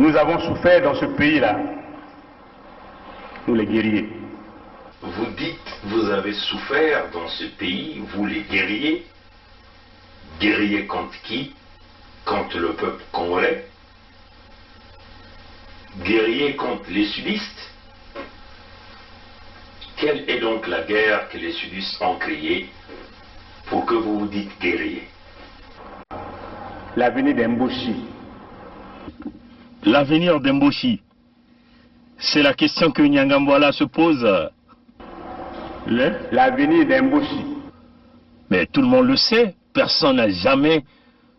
Nous avons souffert dans ce pays-là, nous les guerriers. Vous dites, vous avez souffert dans ce pays, vous les guerriers. Guerriers contre qui? Contre le peuple congolais. Guerriers contre les sudistes. Quelle est donc la guerre que les sudistes ont créée pour que vous vous dites guerriers? L'avenir d'Mboshi. L'avenir d'Mboshi, c'est la question que Nyangambwala se pose. L'avenir d'Mboshi. Mais tout le monde le sait, personne n'a jamais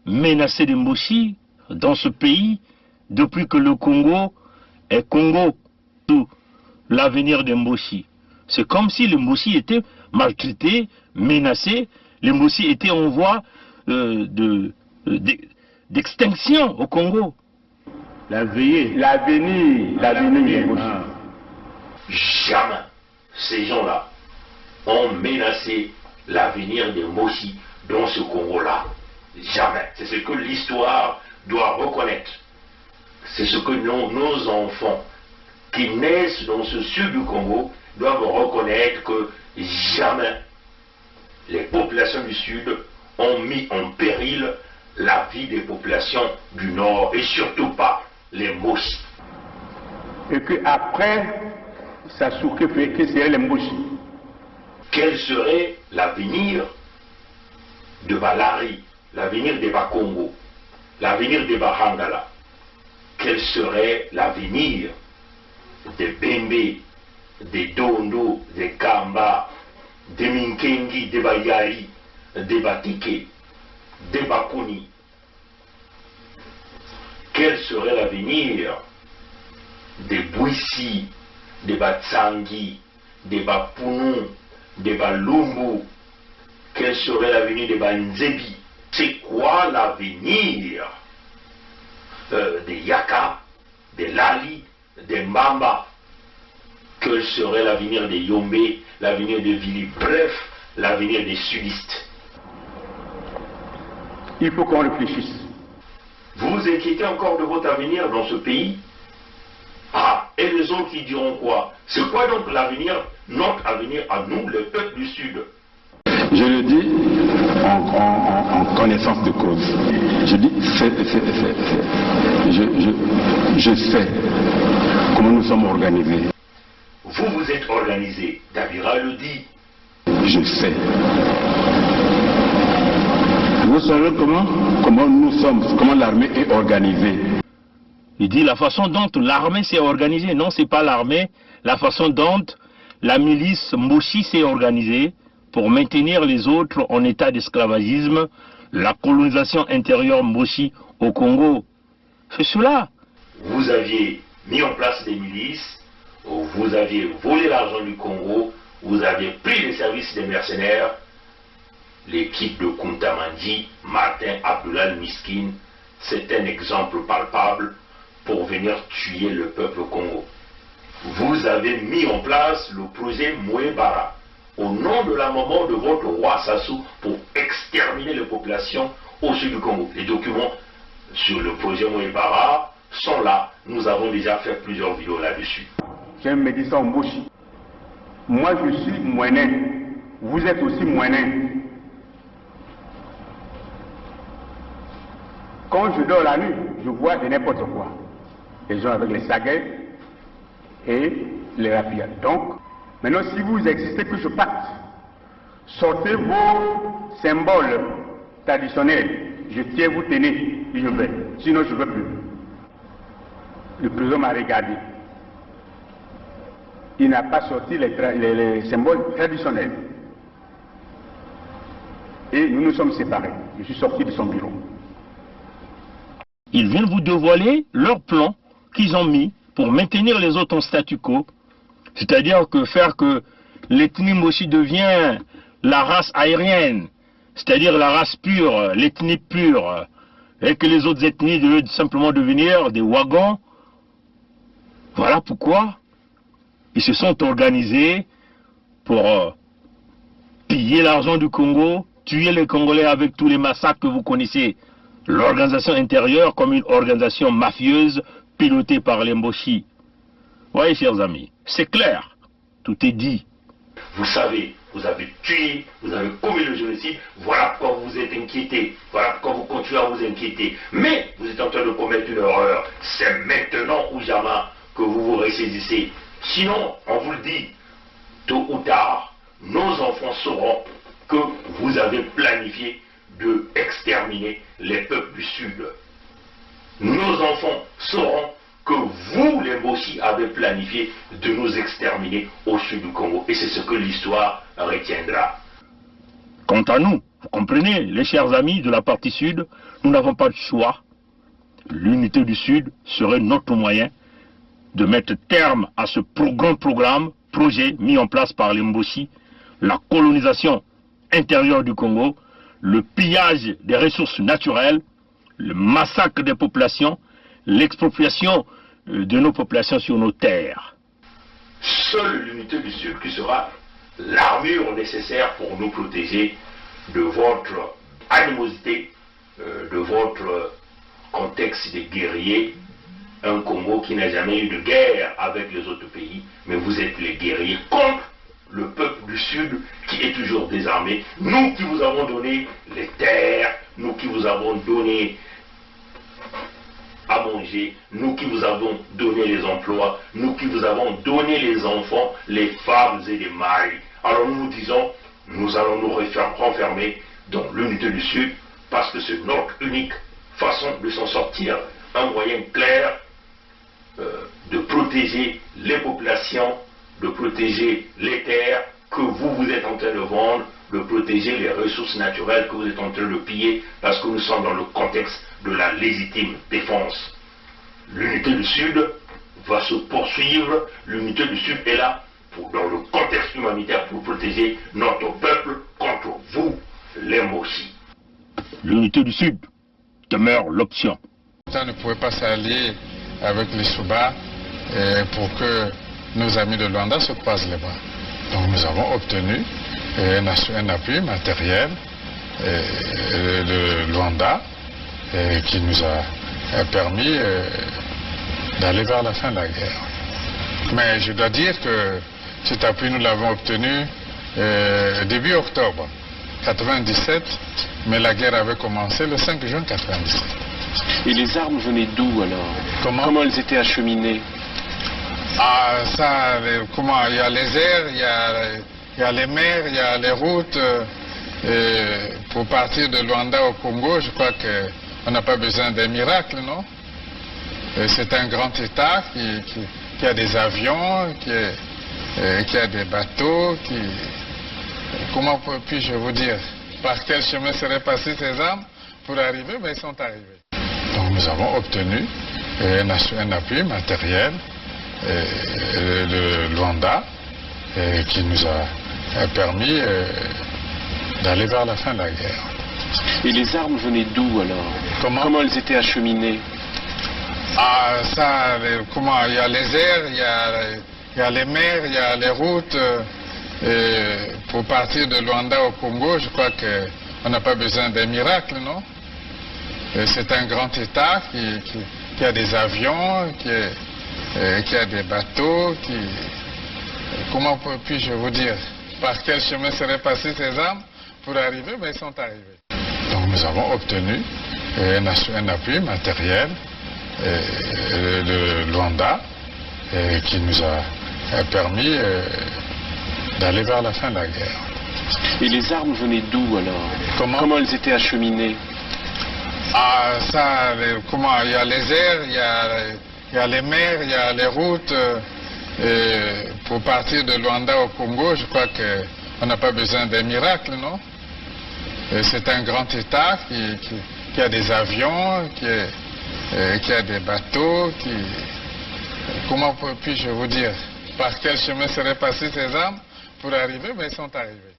menacé d'Mboshi dans ce pays depuis que le Congo est Congo. Tout l'avenir d'Mboshi. C'est comme si l'Mboshi était maltraité, menacé, l'Mboshi était en voie d'extinction au Congo. L'avenir d'Mboshi. Jamais ces gens-là ont menacé l'avenir de Mboshi dans ce Congo-là. Jamais. C'est ce que l'histoire doit reconnaître. C'est ce que nos enfants qui naissent dans ce sud du Congo doivent reconnaître, que jamais les populations du sud ont mis en péril la vie des populations du nord, et surtout pas les Mboshi. Et qu'après, ça souque fait que c'est les Mboshi. Quel serait l'avenir de Balari, l'avenir de Bakongo, l'avenir de Bahangala? Quel serait l'avenir de Bembe, de Dondo, de Kamba, de Minkengi, de Bayari, de Batike, de Bakuni? Quel serait l'avenir de Bouissi, de Batsangi, de Bapounou, de Balumbu? Quel serait l'avenir de Banzebi? C'est quoi l'avenir de Yaka, de Lali, de Mbamba? Quel serait l'avenir de Yombe, l'avenir de Vili? Bref, l'avenir des sudistes. Il faut qu'on réfléchisse. Vous vous inquiétez encore de votre avenir dans ce pays? Ah, et les autres qui diront quoi? C'est quoi donc l'avenir, notre avenir à nous, le peuple du Sud? Je le dis en connaissance de cause. Je dis je sais comment nous sommes organisés. Vous, vous êtes organisé. Davira le dit. Je sais. Vous savez comment nous sommes, comment l'armée est organisée. Il dit la façon dont l'armée s'est organisée. Non, c'est pas l'armée. La façon dont la milice Mboshi s'est organisée pour maintenir les autres en état d'esclavagisme, la colonisation intérieure Mboshi au Congo. C'est cela. Vous aviez mis en place des milices, vous aviez volé l'argent du Congo, vous aviez pris les services des mercenaires. L'équipe de Kuntamandi, Martin Abdoulal Miskin, c'est un exemple palpable pour venir tuer le peuple Congo. Vous avez mis en place le projet Mouébara au nom de la maman de votre roi Sassou pour exterminer les populations au sud du Congo. Les documents sur le projet Mouébara sont là. Nous avons déjà fait plusieurs vidéos là-dessus. J'aime me dire ça en Mboshi. Moi je suis moinen. Vous êtes aussi moinen. Quand je dors la nuit, je vois de n'importe quoi. Les gens avec les saguets et les rapides. Donc, maintenant, si vous existez que je parte, sortez vos symboles traditionnels. Je tiens, vous tenez, et je vais. Sinon, je ne veux plus. Le président m'a regardé. Il n'a pas sorti les symboles traditionnels. Et nous nous sommes séparés. Je suis sorti de son bureau. Ils viennent vous dévoiler leur plan qu'ils ont mis pour maintenir les autres en statu quo. C'est-à-dire que faire que l'ethnie Mboshi devient la race aérienne, c'est-à-dire la race pure, l'ethnie pure, et que les autres ethnies devaient simplement devenir des wagons. Voilà pourquoi ils se sont organisés pour piller l'argent du Congo, tuer les Congolais avec tous les massacres que vous connaissez. L'organisation intérieure comme une organisation mafieuse, pilotée par les Mboshi. Voyez, chers amis, c'est clair, tout est dit. Vous savez, vous avez tué, vous avez commis le génocide, voilà pourquoi vous êtes inquiétés, voilà pourquoi vous continuez à vous inquiéter. Mais vous êtes en train de commettre une erreur. C'est maintenant ou jamais que vous vous ressaisissez. Sinon, on vous le dit, tôt ou tard, nos enfants sauront que vous avez planifié de exterminer les peuples du Sud. Nos enfants sauront que vous, les Mboshi, avez planifié de nous exterminer au sud du Congo. Et c'est ce que l'histoire retiendra. Quant à nous, vous comprenez, les chers amis de la partie sud, nous n'avons pas de choix. L'unité du Sud serait notre moyen de mettre terme à ce projet mis en place par les Mboshi, la colonisation intérieure du Congo, le pillage des ressources naturelles, le massacre des populations, l'expropriation de nos populations sur nos terres. Seule l'unité du Sud qui sera l'armure nécessaire pour nous protéger de votre animosité, de votre contexte de guerrier. Un Congo qui n'a jamais eu de guerre avec les autres pays, mais vous êtes les guerriers contre le peuple du Sud qui est toujours désarmé. Nous qui vous avons donné les terres, nous qui vous avons donné à manger, nous qui vous avons donné les emplois, nous qui vous avons donné les enfants, les femmes et les maris. Alors nous nous disons, nous allons nous renfermer dans l'unité du Sud parce que c'est notre unique façon de s'en sortir. Un moyen clair de protéger les populations, de protéger les terres que vous êtes en train de vendre, de protéger les ressources naturelles que vous êtes en train de piller, parce que nous sommes dans le contexte de la légitime défense. L'unité du Sud va se poursuivre, l'unité du Sud est là, dans le contexte humanitaire, pour protéger notre peuple contre vous, les Mboshi. L'unité du Sud demeure l'option. Ça ne pouvait pas s'allier avec les Souba pour que nos amis de Luanda se croisent les bras. Donc nous avons obtenu un appui matériel de Luanda qui nous a permis d'aller vers la fin de la guerre. Mais je dois dire que cet appui nous l'avons obtenu début octobre 1997, mais la guerre avait commencé le 5 juin 1997. Et les armes venaient d'où alors? Comment elles étaient acheminées? Ah, ça, comment? Il y a les airs, il y a les mers, il y a les routes. Pour partir de Luanda au Congo, je crois qu'on n'a pas besoin d'un miracle, non? C'est un grand État qui a des avions, qui a des bateaux, comment puis-je vous dire? Par quel chemin seraient passées ces armes pour arriver? Mais ils sont arrivés. Donc nous avons obtenu un appui matériel de Luanda qui nous a permis d'aller vers la fin de la guerre. Et les armes venaient d'où alors? Comment elles étaient acheminées? Ah, ça, comment? Il y a les airs, il y a les mers, il y a les routes. Pour partir de Luanda au Congo, je crois qu'on n'a pas besoin d'un miracle, non? C'est un grand État qui a des avions, qui a des bateaux, comment puis-je vous dire? Par quel chemin seraient passées ces armes pour arriver? Mais ils sont arrivés. Donc nous avons obtenu un appui matériel de Luanda qui nous a permis d'aller vers la fin de la guerre. Et les armes venaient d'où alors? Comment elles étaient acheminées? Ah, ça, comment? Il y a les airs, il y a les mers, il y a les routes. Pour partir de Luanda au Congo, je crois qu'on n'a pas besoin d'un miracle, non? C'est un grand État qui a des avions, qui a des bateaux, comment puis-je vous dire? Par quel chemin seraient passées ces armes pour arriver? Mais ils sont arrivés.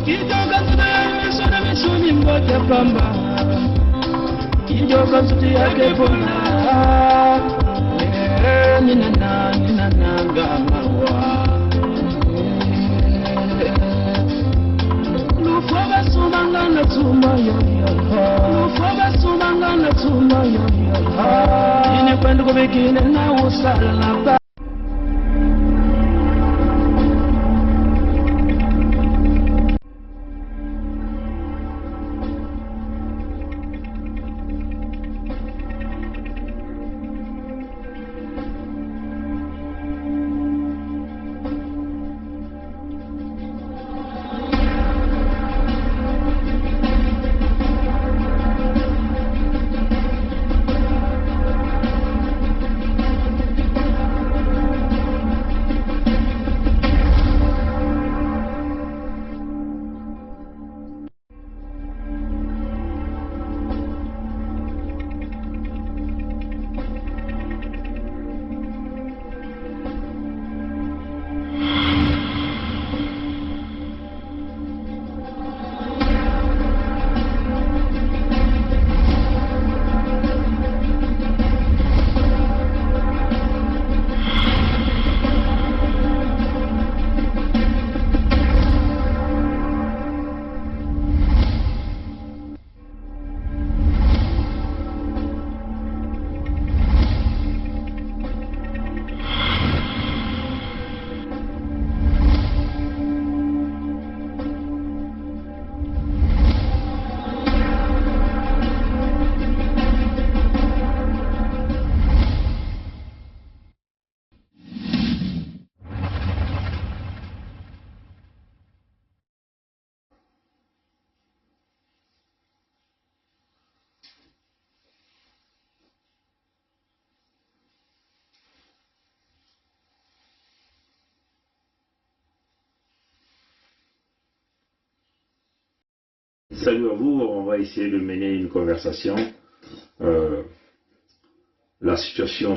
Kita ngoja pamba Ijoka suti yake pona Nina ngamawa Lufaba sumangana tuma yo Lufaba sumangana tuma yo Ine kwenda kubikine na usala Salut à vous, on va essayer de mener une conversation. Sur la situation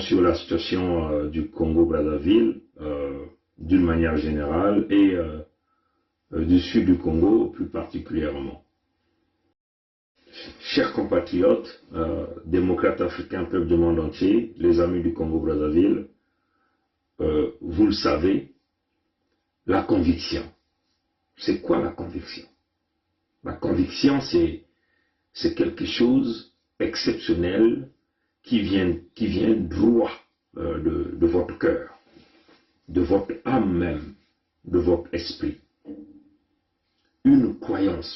du Congo-Brazzaville, d'une manière générale, et du sud du Congo plus particulièrement. Chers compatriotes, démocrates africains, peuple du monde entier, les amis du Congo-Brazzaville, vous le savez, la conviction. C'est quoi la conviction? La conviction, c'est quelque chose d'exceptionnel qui vient droit de votre cœur, de votre âme même, de votre esprit. Une croyance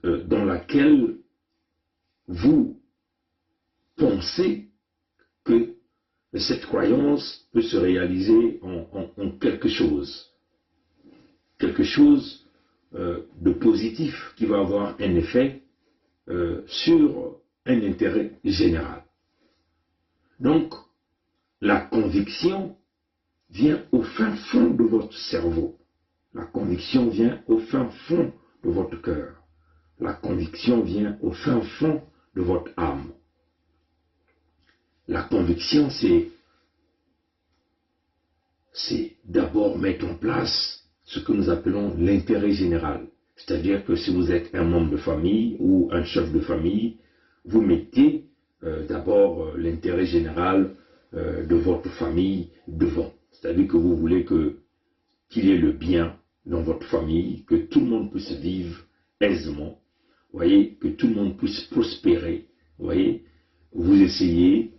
dans laquelle vous pensez que cette croyance peut se réaliser en quelque chose de positif qui va avoir un effet sur un intérêt général. Donc, la conviction vient au fin fond de votre cerveau. La conviction vient au fin fond de votre cœur. La conviction vient au fin fond de votre âme. La conviction, c'est d'abord mettre en place ce que nous appelons l'intérêt général. C'est-à-dire que si vous êtes un membre de famille ou un chef de famille, vous mettez d'abord l'intérêt général de votre famille devant. C'est-à-dire que vous voulez qu'il y ait le bien dans votre famille, que tout le monde puisse vivre aisément, voyez, que tout le monde puisse prospérer. Voyez, vous essayez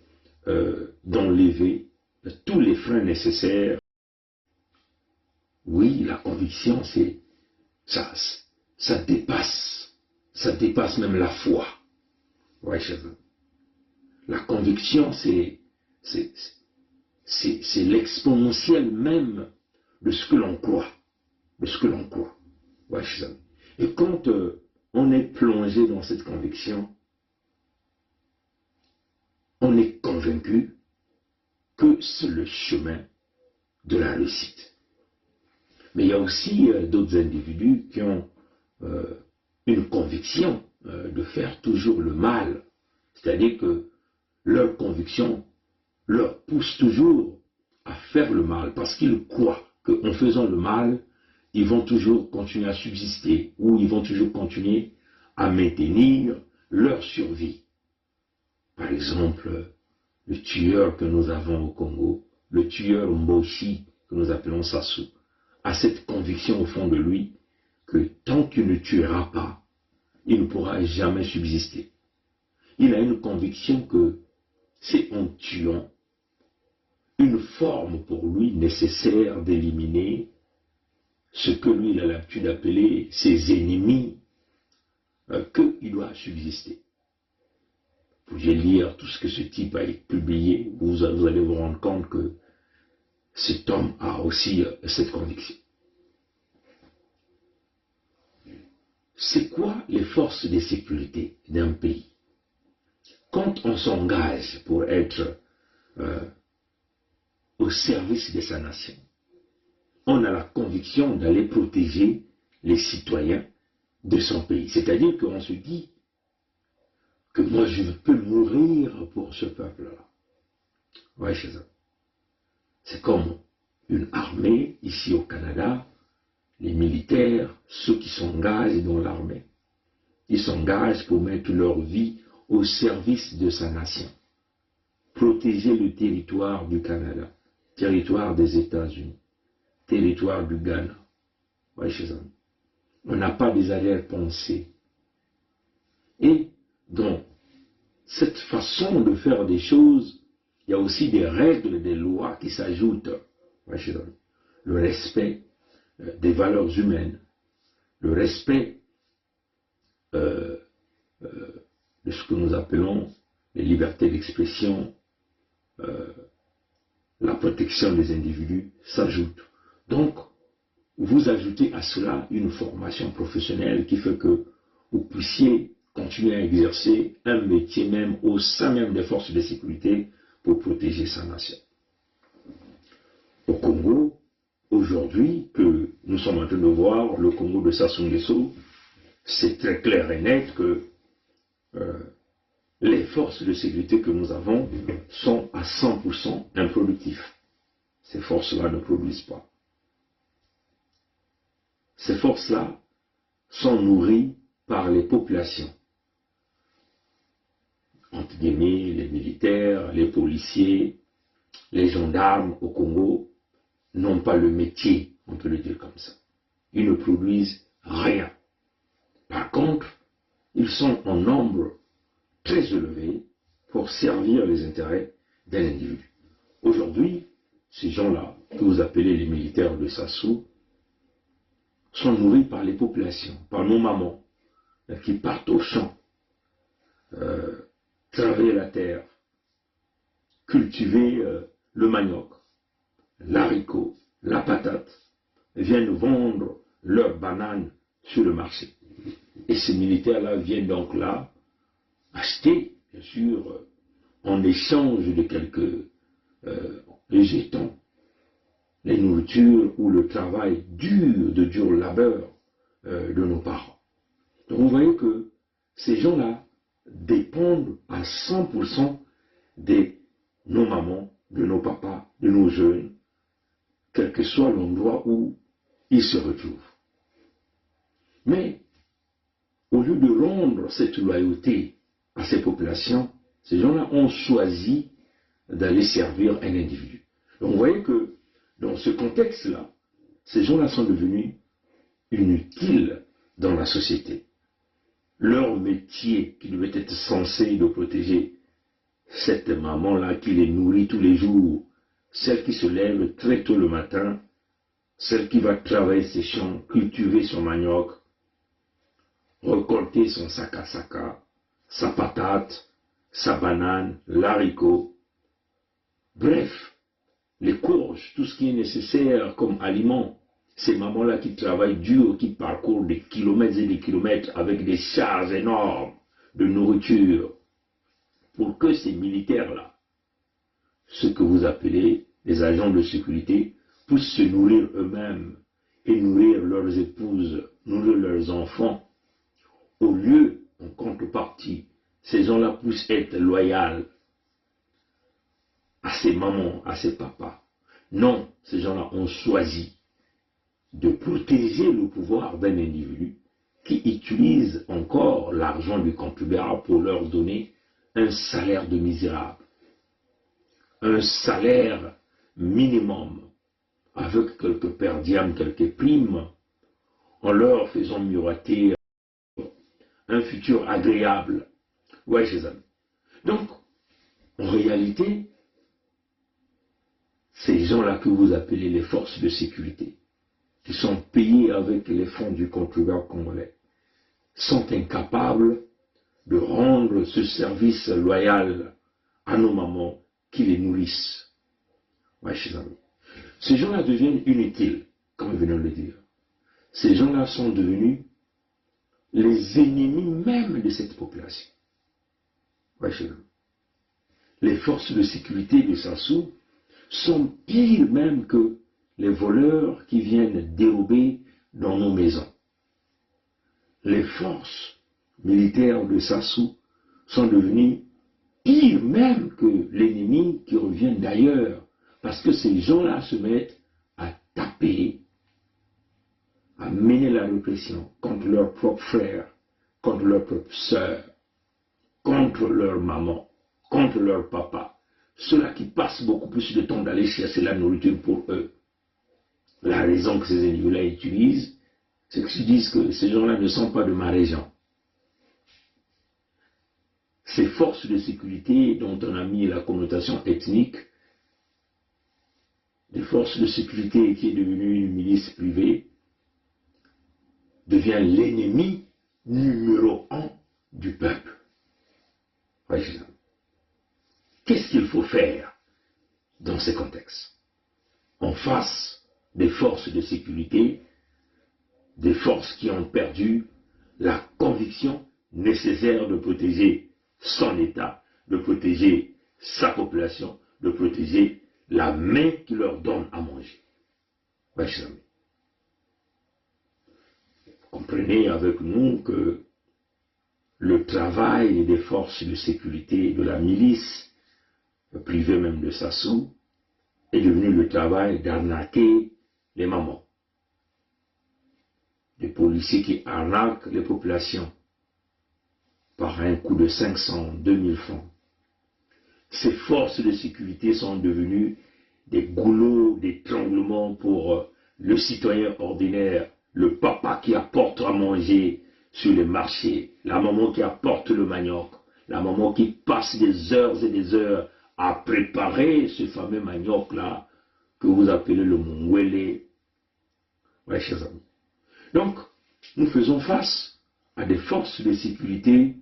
d'enlever tous les freins nécessaires. Oui, la conviction, c'est ça dépasse même la foi. Ouais, la conviction, c'est l'exponentiel même de ce que l'on croit, Ouais, et quand on est plongé dans cette conviction, on est convaincu que c'est le chemin de la réussite. Mais il y a aussi d'autres individus qui ont une conviction de faire toujours le mal. C'est-à-dire que leur conviction leur pousse toujours à faire le mal parce qu'ils croient qu'en faisant le mal, ils vont toujours continuer à subsister ou ils vont toujours continuer à maintenir leur survie. Par exemple, le tueur que nous avons au Congo, le tueur Mboshi que nous appelons Sassou, a cette conviction au fond de lui que tant qu'il ne tuera pas, il ne pourra jamais subsister. Il a une conviction que c'est en tuant une forme pour lui nécessaire d'éliminer ce que lui il a l'habitude d'appeler ses ennemis, qu'il doit subsister. Vous pouvez lire tout ce que ce type a publié, vous allez vous rendre compte que cet homme a aussi cette conviction. C'est quoi les forces de sécurité d'un pays? Quand on s'engage pour être au service de sa nation, on a la conviction d'aller protéger les citoyens de son pays. C'est-à-dire qu'on se dit que moi je peux mourir pour ce peuple-là. Ouais, c'est ça. C'est comme une armée ici au Canada, les militaires, ceux qui s'engagent dans l'armée. Ils s'engagent pour mettre leur vie au service de sa nation. Protéger le territoire du Canada, territoire des États-Unis, territoire du Ghana. Ouais, chez eux. On n'a pas des arrière-pensées. Et dans cette façon de faire des choses, il y a aussi des règles, des lois qui s'ajoutent. Ouais, chez eux. Le respect des valeurs humaines, le respect de ce que nous appelons les libertés d'expression, la protection des individus s'ajoute. Donc, vous ajoutez à cela une formation professionnelle qui fait que vous puissiez continuer à exercer un métier même au sein même des forces de sécurité pour protéger sa nation. Au Congo, aujourd'hui, que nous sommes en train de voir, le Congo de Sassou Nguesso, c'est très clair et net que les forces de sécurité que nous avons sont à 100% improductives. Ces forces-là ne produisent pas. Ces forces-là sont nourries par les populations. Entre guillemets, les militaires, les policiers, les gendarmes au Congo n'ont pas le métier, on peut le dire comme ça. Ils ne produisent rien. Par contre, ils sont en nombre très élevé pour servir les intérêts d'un individu. Aujourd'hui, ces gens-là, que vous appelez les militaires de Sassou, sont nourris par les populations, par nos mamans, qui partent au champ, travailler la terre, cultiver le manioc, l'haricot, la patate, viennent vendre leurs bananes sur le marché. Et ces militaires-là viennent donc là acheter, bien sûr, en échange de quelques jetons, les nourritures ou le travail dur, de dur labeur de nos parents. Donc vous voyez que ces gens-là dépendent à 100% de nos mamans, de nos papas, de nos jeunes, quel que soit l'endroit où ils se retrouvent. Mais au lieu de rendre cette loyauté à ces populations, ces gens-là ont choisi d'aller servir un individu. Donc vous voyez que dans ce contexte-là, ces gens-là sont devenus inutiles dans la société. Leur métier qui devait être censé de protéger cette maman-là qui les nourrit tous les jours, celle qui se lève très tôt le matin, celle qui va travailler ses champs, cultiver son manioc, récolter son saka, sa patate, sa banane, l'haricot, bref, les courges, tout ce qui est nécessaire comme aliment. Ces mamans-là qui travaillent dur, qui parcourent des kilomètres et des kilomètres avec des charges énormes de nourriture, pour que ces militaires-là, ce que vous appelez les agents de sécurité, puissent se nourrir eux-mêmes et nourrir leurs épouses, nourrir leurs enfants. Au lieu, en contrepartie, ces gens-là puissent être loyaux à ces mamans, à ces papas. Non, ces gens-là ont choisi de protéger le pouvoir d'un individu qui utilise encore l'argent du contribuable pour leur donner un salaire de misérable, un salaire minimum, avec quelques per diem, quelques primes, en leur faisant miroiter un futur agréable. Ouais, chers amis. Donc, en réalité, ces gens-là que vous appelez les forces de sécurité, qui sont payés avec les fonds du contribuable congolais, sont incapables de rendre ce service loyal à nos mamans qui les nourrissent. Ouais, chers amis. Ces gens-là deviennent inutiles, comme nous venons de le dire. Ces gens-là sont devenus les ennemis même de cette population. Ouais, chers amis. Les forces de sécurité de Sassou sont pires même que les voleurs qui viennent dérober dans nos maisons. Les forces militaires de Sassou sont devenues pires même que l'ennemi qui revient d'ailleurs, parce que ces gens-là se mettent à taper, à mener la répression contre leurs propres frères, contre leurs propres sœurs, contre leur maman, contre leur papa. Ceux-là qui passent beaucoup plus de temps d'aller chercher la nourriture pour eux. La raison que ces individus-là utilisent, c'est qu'ils disent que ces gens-là ne sont pas de ma région. Ces forces de sécurité dont on a mis la connotation ethnique, des forces de sécurité qui est devenue une milice privée, devient l'ennemi numéro 1 du peuple. Qu'est-ce qu'il faut faire dans ces contextes? En face des forces de sécurité, des forces qui ont perdu la conviction nécessaire de protéger son État, de protéger sa population, de protéger la main qui leur donne à manger. Comprenez avec nous que le travail des forces de sécurité, de la milice, privée même de Sassou, est devenu le travail d'arnaquer les mamans. Des policiers qui arnaquent les populations par un coup de 500, 2000 francs. Ces forces de sécurité sont devenues des goulots d'étranglement pour le citoyen ordinaire, le papa qui apporte à manger sur les marchés, la maman qui apporte le manioc, la maman qui passe des heures et des heures à préparer ce fameux manioc-là que vous appelez le mongwele. Ouais, chers amis. Donc, nous faisons face à des forces de sécurité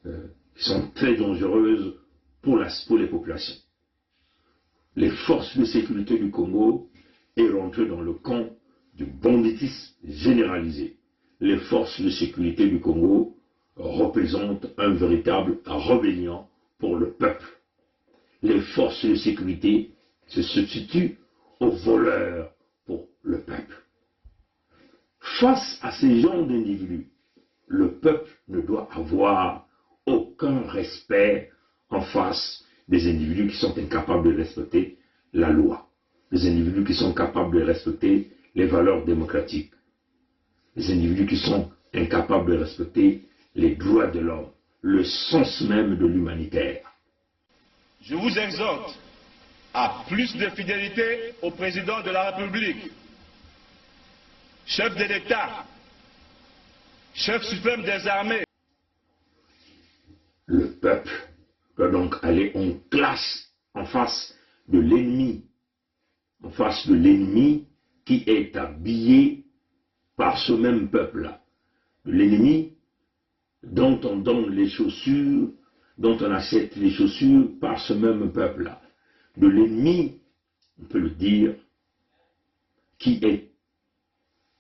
qui sont très dangereuses pour les populations. Les forces de sécurité du Congo est rentré dans le camp du banditisme généralisé. Les forces de sécurité du Congo représentent un véritable rébellion pour le peuple. Les forces de sécurité se substituent aux voleurs pour le peuple. Face à ces genres d'individus, le peuple ne doit avoir aucun respect en face des individus qui sont incapables de respecter la loi, des individus qui sont capables de respecter les valeurs démocratiques, des individus qui sont incapables de respecter les droits de l'homme, le sens même de l'humanitaire. Je vous exhorte à plus de fidélité au président de la République, chef de l'État, chef suprême des armées. Le peuple doit donc aller en classe en face de l'ennemi, en face de l'ennemi qui est habillé par ce même peuple-là, de l'ennemi dont on donne les chaussures, dont on achète les chaussures par ce même peuple-là, de l'ennemi, on peut le dire, qui est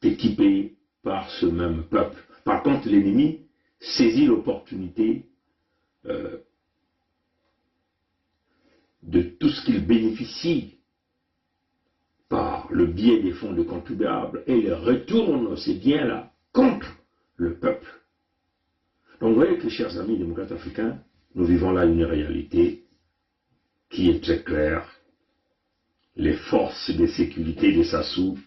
équipé par ce même peuple. Par contre, l'ennemi saisit l'opportunité de tout ce qu'il bénéficie par le biais des fonds de contribuables et il retourne ces biens-là contre le peuple. Donc vous voyez que, chers amis démocrates africains, nous vivons là une réalité qui est très claire. Les forces de sécurité de Sassou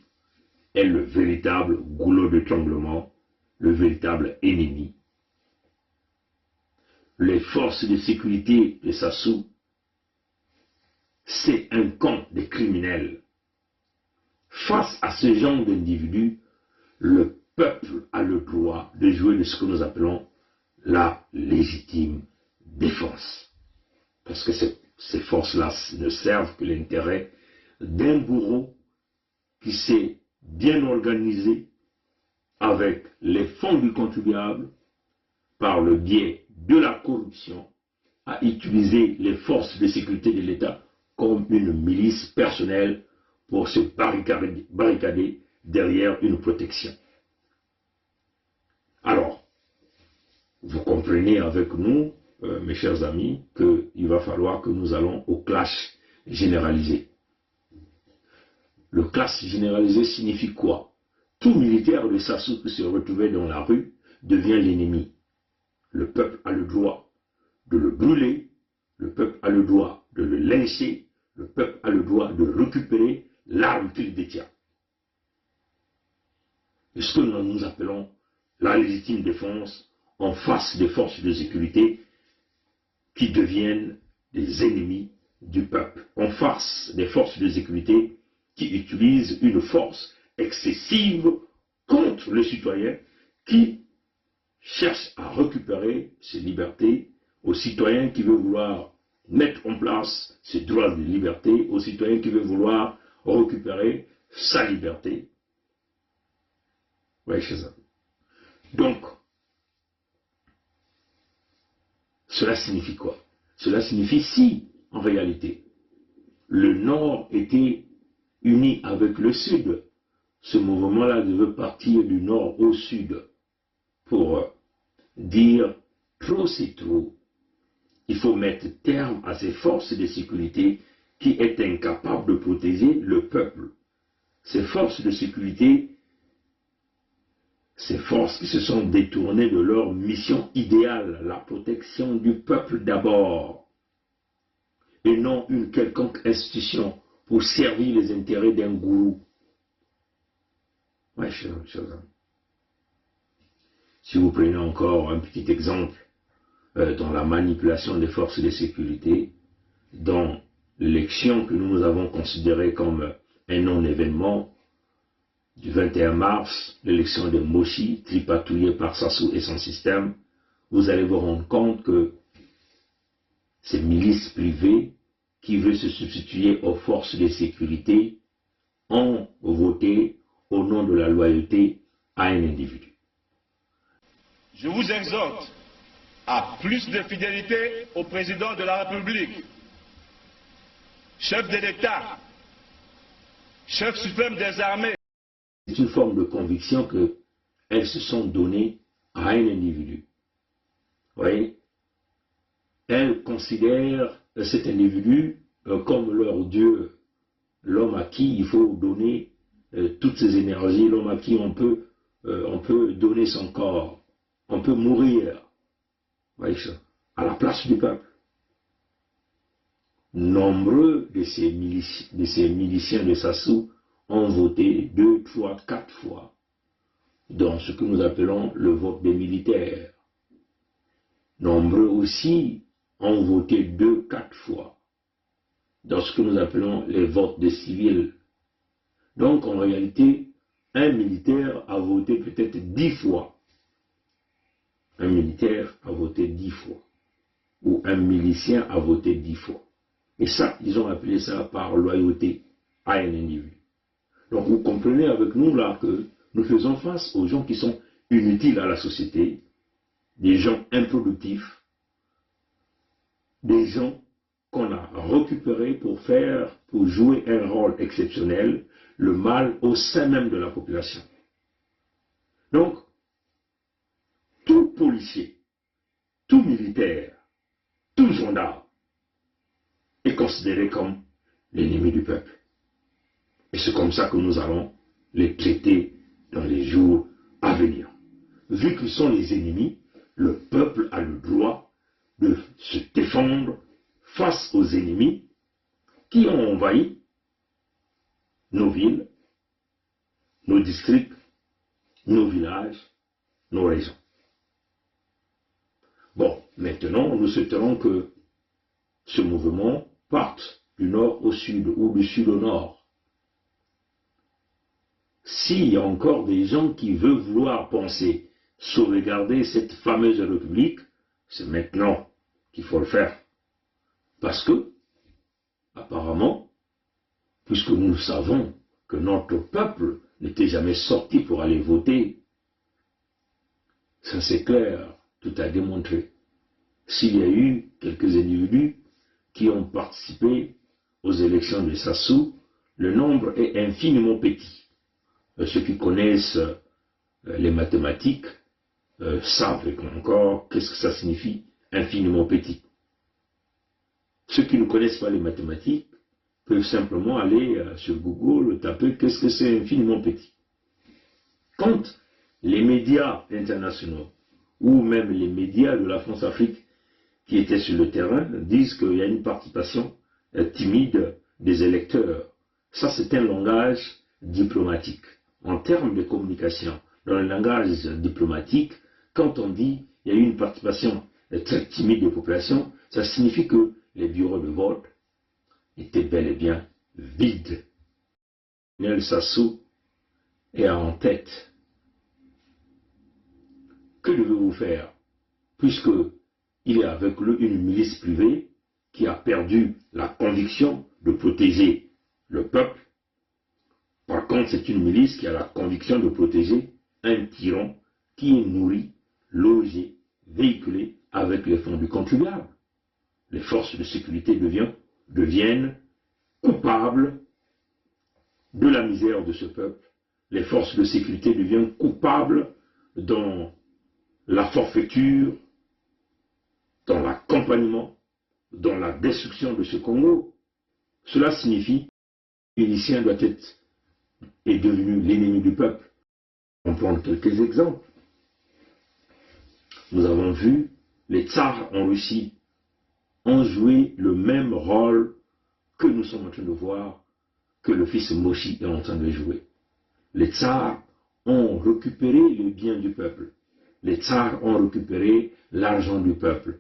est le véritable goulot d'étranglement, le véritable ennemi. Les forces de sécurité de Sassou, c'est un camp de criminels. Face à ce genre d'individus, le peuple a le droit de jouer de ce que nous appelons la légitime défense. Parce que ces forces-là ne servent que l'intérêt d'un bourreau qui s'est bien organisé avec les fonds du contribuable par le biais de la corruption à utiliser les forces de sécurité de l'État comme une milice personnelle pour se barricader derrière une protection. Alors, vous comprenez avec nous, mes chers amis, qu'il va falloir que nous allons au clash généralisé. Le clash généralisé signifie quoi? Tout militaire de Sassou qui se retrouvait dans la rue devient l'ennemi. Le peuple a le droit de le brûler, le peuple a le droit de le lyncher, le peuple a le droit de récupérer l'arme qu'il détient. C'est ce que nous appelons la légitime défense en face des forces de sécurité qui deviennent des ennemis du peuple, en face des forces de sécurité qui utilisent une force excessive contre les citoyens qui cherchent à récupérer ses libertés, aux citoyens qui veulent vouloir mettre en place ses droits de liberté, aux citoyens qui veulent vouloir récupérer sa liberté. Oui, chez eux. Donc, cela signifie quoi? Cela signifie si, en réalité, le Nord était uni avec le Sud, ce mouvement-là devait partir du Nord au Sud pour dire trop c'est trop. Il faut mettre terme à ces forces de sécurité qui est incapable de protéger le peuple. Ces forces de sécurité, ces forces qui se sont détournées de leur mission idéale, la protection du peuple d'abord, et non une quelconque institution pour servir les intérêts d'un gourou. Ouais, chers amis. Si vous prenez encore un petit exemple dans la manipulation des forces de sécurité, dans l'élection que nous avons considérée comme un non-événement du 21 mars, l'élection de Moshi, tripatouillée par Sassou et son système, vous allez vous rendre compte que ces milices privées qui veulent se substituer aux forces de sécurité ont voté au nom de la loyauté à un individu. Je vous exhorte à plus de fidélité au président de la République, chef de l'État, chef suprême des armées. C'est une forme de conviction qu'elles se sont données à un individu. Vous voyez? Elles considèrent cet individu comme leur Dieu, l'homme à qui il faut donner toutes ses énergies, l'homme à qui on peut donner son corps, on peut mourir, vous voyez ça, à la place du peuple. Nombreux de ces miliciens de Sassou ont voté 2, 3, 4 fois dans ce que nous appelons le vote des militaires. Nombreux aussi ont voté 2, 4 fois dans ce que nous appelons les votes des civils. Donc en réalité, un militaire a voté peut-être 10 fois. Un militaire a voté 10 fois. Ou un milicien a voté 10 fois. Et ça, ils ont appelé ça par loyauté à un individu. Donc vous comprenez avec nous là que nous faisons face aux gens qui sont inutiles à la société, des gens improductifs, des gens qu'on a récupérés pour jouer un rôle exceptionnel, le mal au sein même de la population. Donc, tout policier, tout militaire, tout gendarme est considéré comme l'ennemi du peuple. Et c'est comme ça que nous allons les traiter dans les jours à venir. Vu qu'ils sont les ennemis, le peuple a le droit de se défendre face aux ennemis qui ont envahi nos villes, nos districts, nos villages, nos régions. Bon, maintenant, nous souhaiterons que ce mouvement parte du nord au sud ou du sud au nord. S'il y a encore des gens qui veulent vouloir penser sauvegarder cette fameuse république, c'est maintenant qu'il faut le faire. Parce que, apparemment, puisque nous savons que notre peuple n'était jamais sorti pour aller voter, ça c'est clair, tout a démontré. S'il y a eu quelques individus qui ont participé aux élections de Sassou, le nombre est infiniment petit. Ceux qui connaissent les mathématiques savent encore qu'est-ce que ça signifie infiniment petit. Ceux qui ne connaissent pas les mathématiques peuvent simplement aller sur Google taper qu'est-ce que c'est infiniment petit. Quand les médias internationaux ou même les médias de la France-Afrique qui étaient sur le terrain disent qu'il y a une participation timide des électeurs, ça c'est un langage diplomatique. En termes de communication, dans le langage diplomatique, quand on dit qu'il y a eu une participation très timide des populations, ça signifie que les bureaux de vote étaient bel et bien vides. Colonel Sassou est en tête. Que devez-vous faire? Puisque il est avec lui une milice privée qui a perdu la conviction de protéger le peuple. Par contre, c'est une milice qui a la conviction de protéger un tyran qui est nourri, logé, véhiculé avec les fonds du contribuable. Les forces de sécurité deviennent coupables de la misère de ce peuple. Les forces de sécurité deviennent coupables dans la forfaiture, dans l'accompagnement, dans la destruction de ce Congo. Cela signifie que le milicien est devenu l'ennemi du peuple. On prend quelques exemples. Nous avons vu les tsars en Russie ont joué le même rôle que nous sommes en train de voir que le fils Moshi est en train de jouer. Les tsars ont récupéré les biens du peuple. Les tsars ont récupéré l'argent du peuple.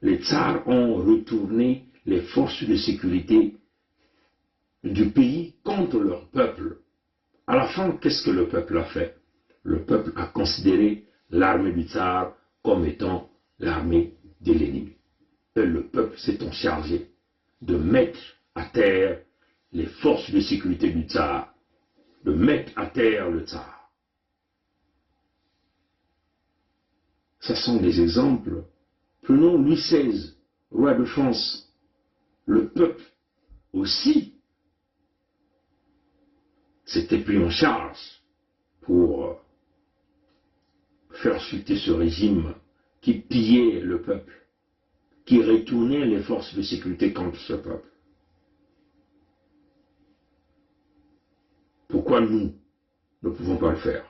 Les tsars ont retourné les forces de sécurité du pays contre leur peuple. À la fin, qu'est-ce que le peuple a fait? Le peuple a considéré l'armée du tsar comme étant l'armée de l'ennemi. Et le peuple s'est chargé de mettre à terre les forces de sécurité du tsar, de mettre à terre le tsar. Ce sont des exemples. Prenons Louis XVI, roi de France. Le peuple aussi s'était pris en charge pour faire chuter ce régime qui pillait le peuple, qui retournait les forces de sécurité contre ce peuple. Pourquoi nous ne pouvons pas le faire?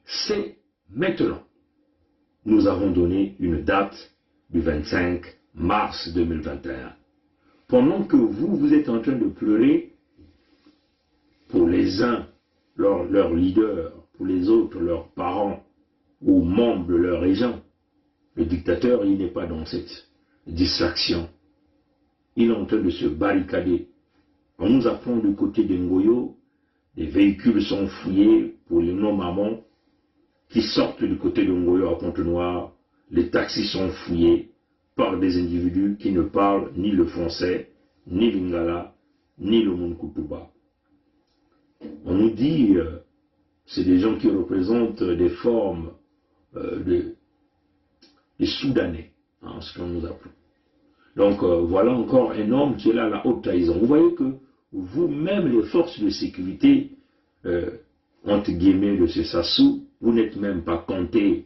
C'est maintenant. Nous avons donné une date du 25 mars 2021. Pendant que vous êtes en train de pleurer pour les uns, leurs leaders, pour les autres, leurs parents ou membres de leur région, le dictateur, il n'est pas dans cette distraction. Il est en train de se barricader. On nous apprend du côté de Ngoyo, les véhicules sont fouillés pour les non-mamans qui sortent du côté de Ngoyo à Pointe-Noire. Les taxis sont fouillés par des individus qui ne parlent ni le français, ni l'Ingala, ni le Munkutuba. On nous dit c'est des gens qui représentent des formes des Soudanais, hein, ce qu'on nous appelle. Donc voilà encore un homme qui est là à la haute trahison. Vous voyez que vous-même, les forces de sécurité, entre guillemets, de ce Sassou, vous n'êtes même pas comptés.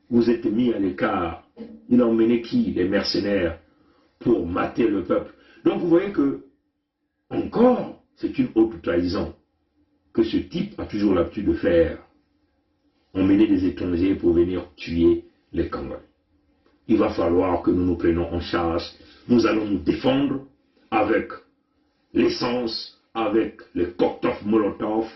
Vous êtes mis à l'écart. Il a emmené qui? Les mercenaires pour mater le peuple. Donc vous voyez que, encore, c'est une haute trahison que ce type a toujours l'habitude de faire. Emmener des étrangers pour venir tuer les Congolais. Il va falloir que nous nous prenions en charge. Nous allons nous défendre. avec l'essence, avec les cocktails Molotov,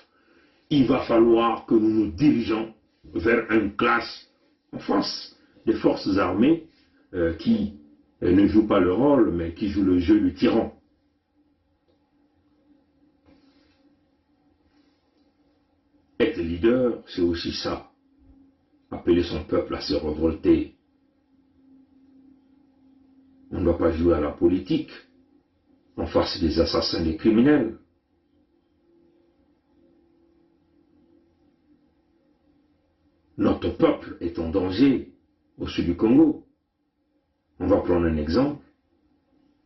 il va falloir que nous nous dirigeons vers un clash en face des forces armées qui ne jouent pas le rôle, mais qui jouent le jeu du tyran. Être leader, c'est aussi ça. Appeler son peuple à se révolter. On ne doit pas jouer à la politique en face des assassins, des criminels. Notre peuple est en danger au sud du Congo. On va prendre un exemple.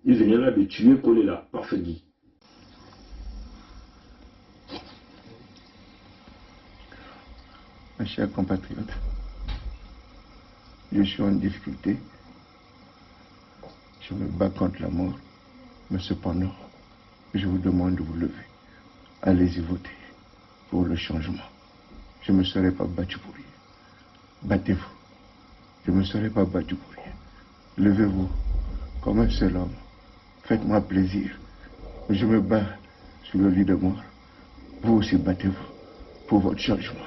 Il venait là de tuer Kolela par Fegui. Mes chers compatriotes, je suis en difficulté. Je me bats contre la mort. Mais cependant, je vous demande de vous lever. Allez-y voter pour le changement. Je ne me serai pas battu pour rien. Battez-vous. Je ne me serai pas battu pour rien. Levez-vous comme un seul homme. Faites-moi plaisir. Je me bats sur le lit de mort. Vous aussi battez-vous pour votre changement.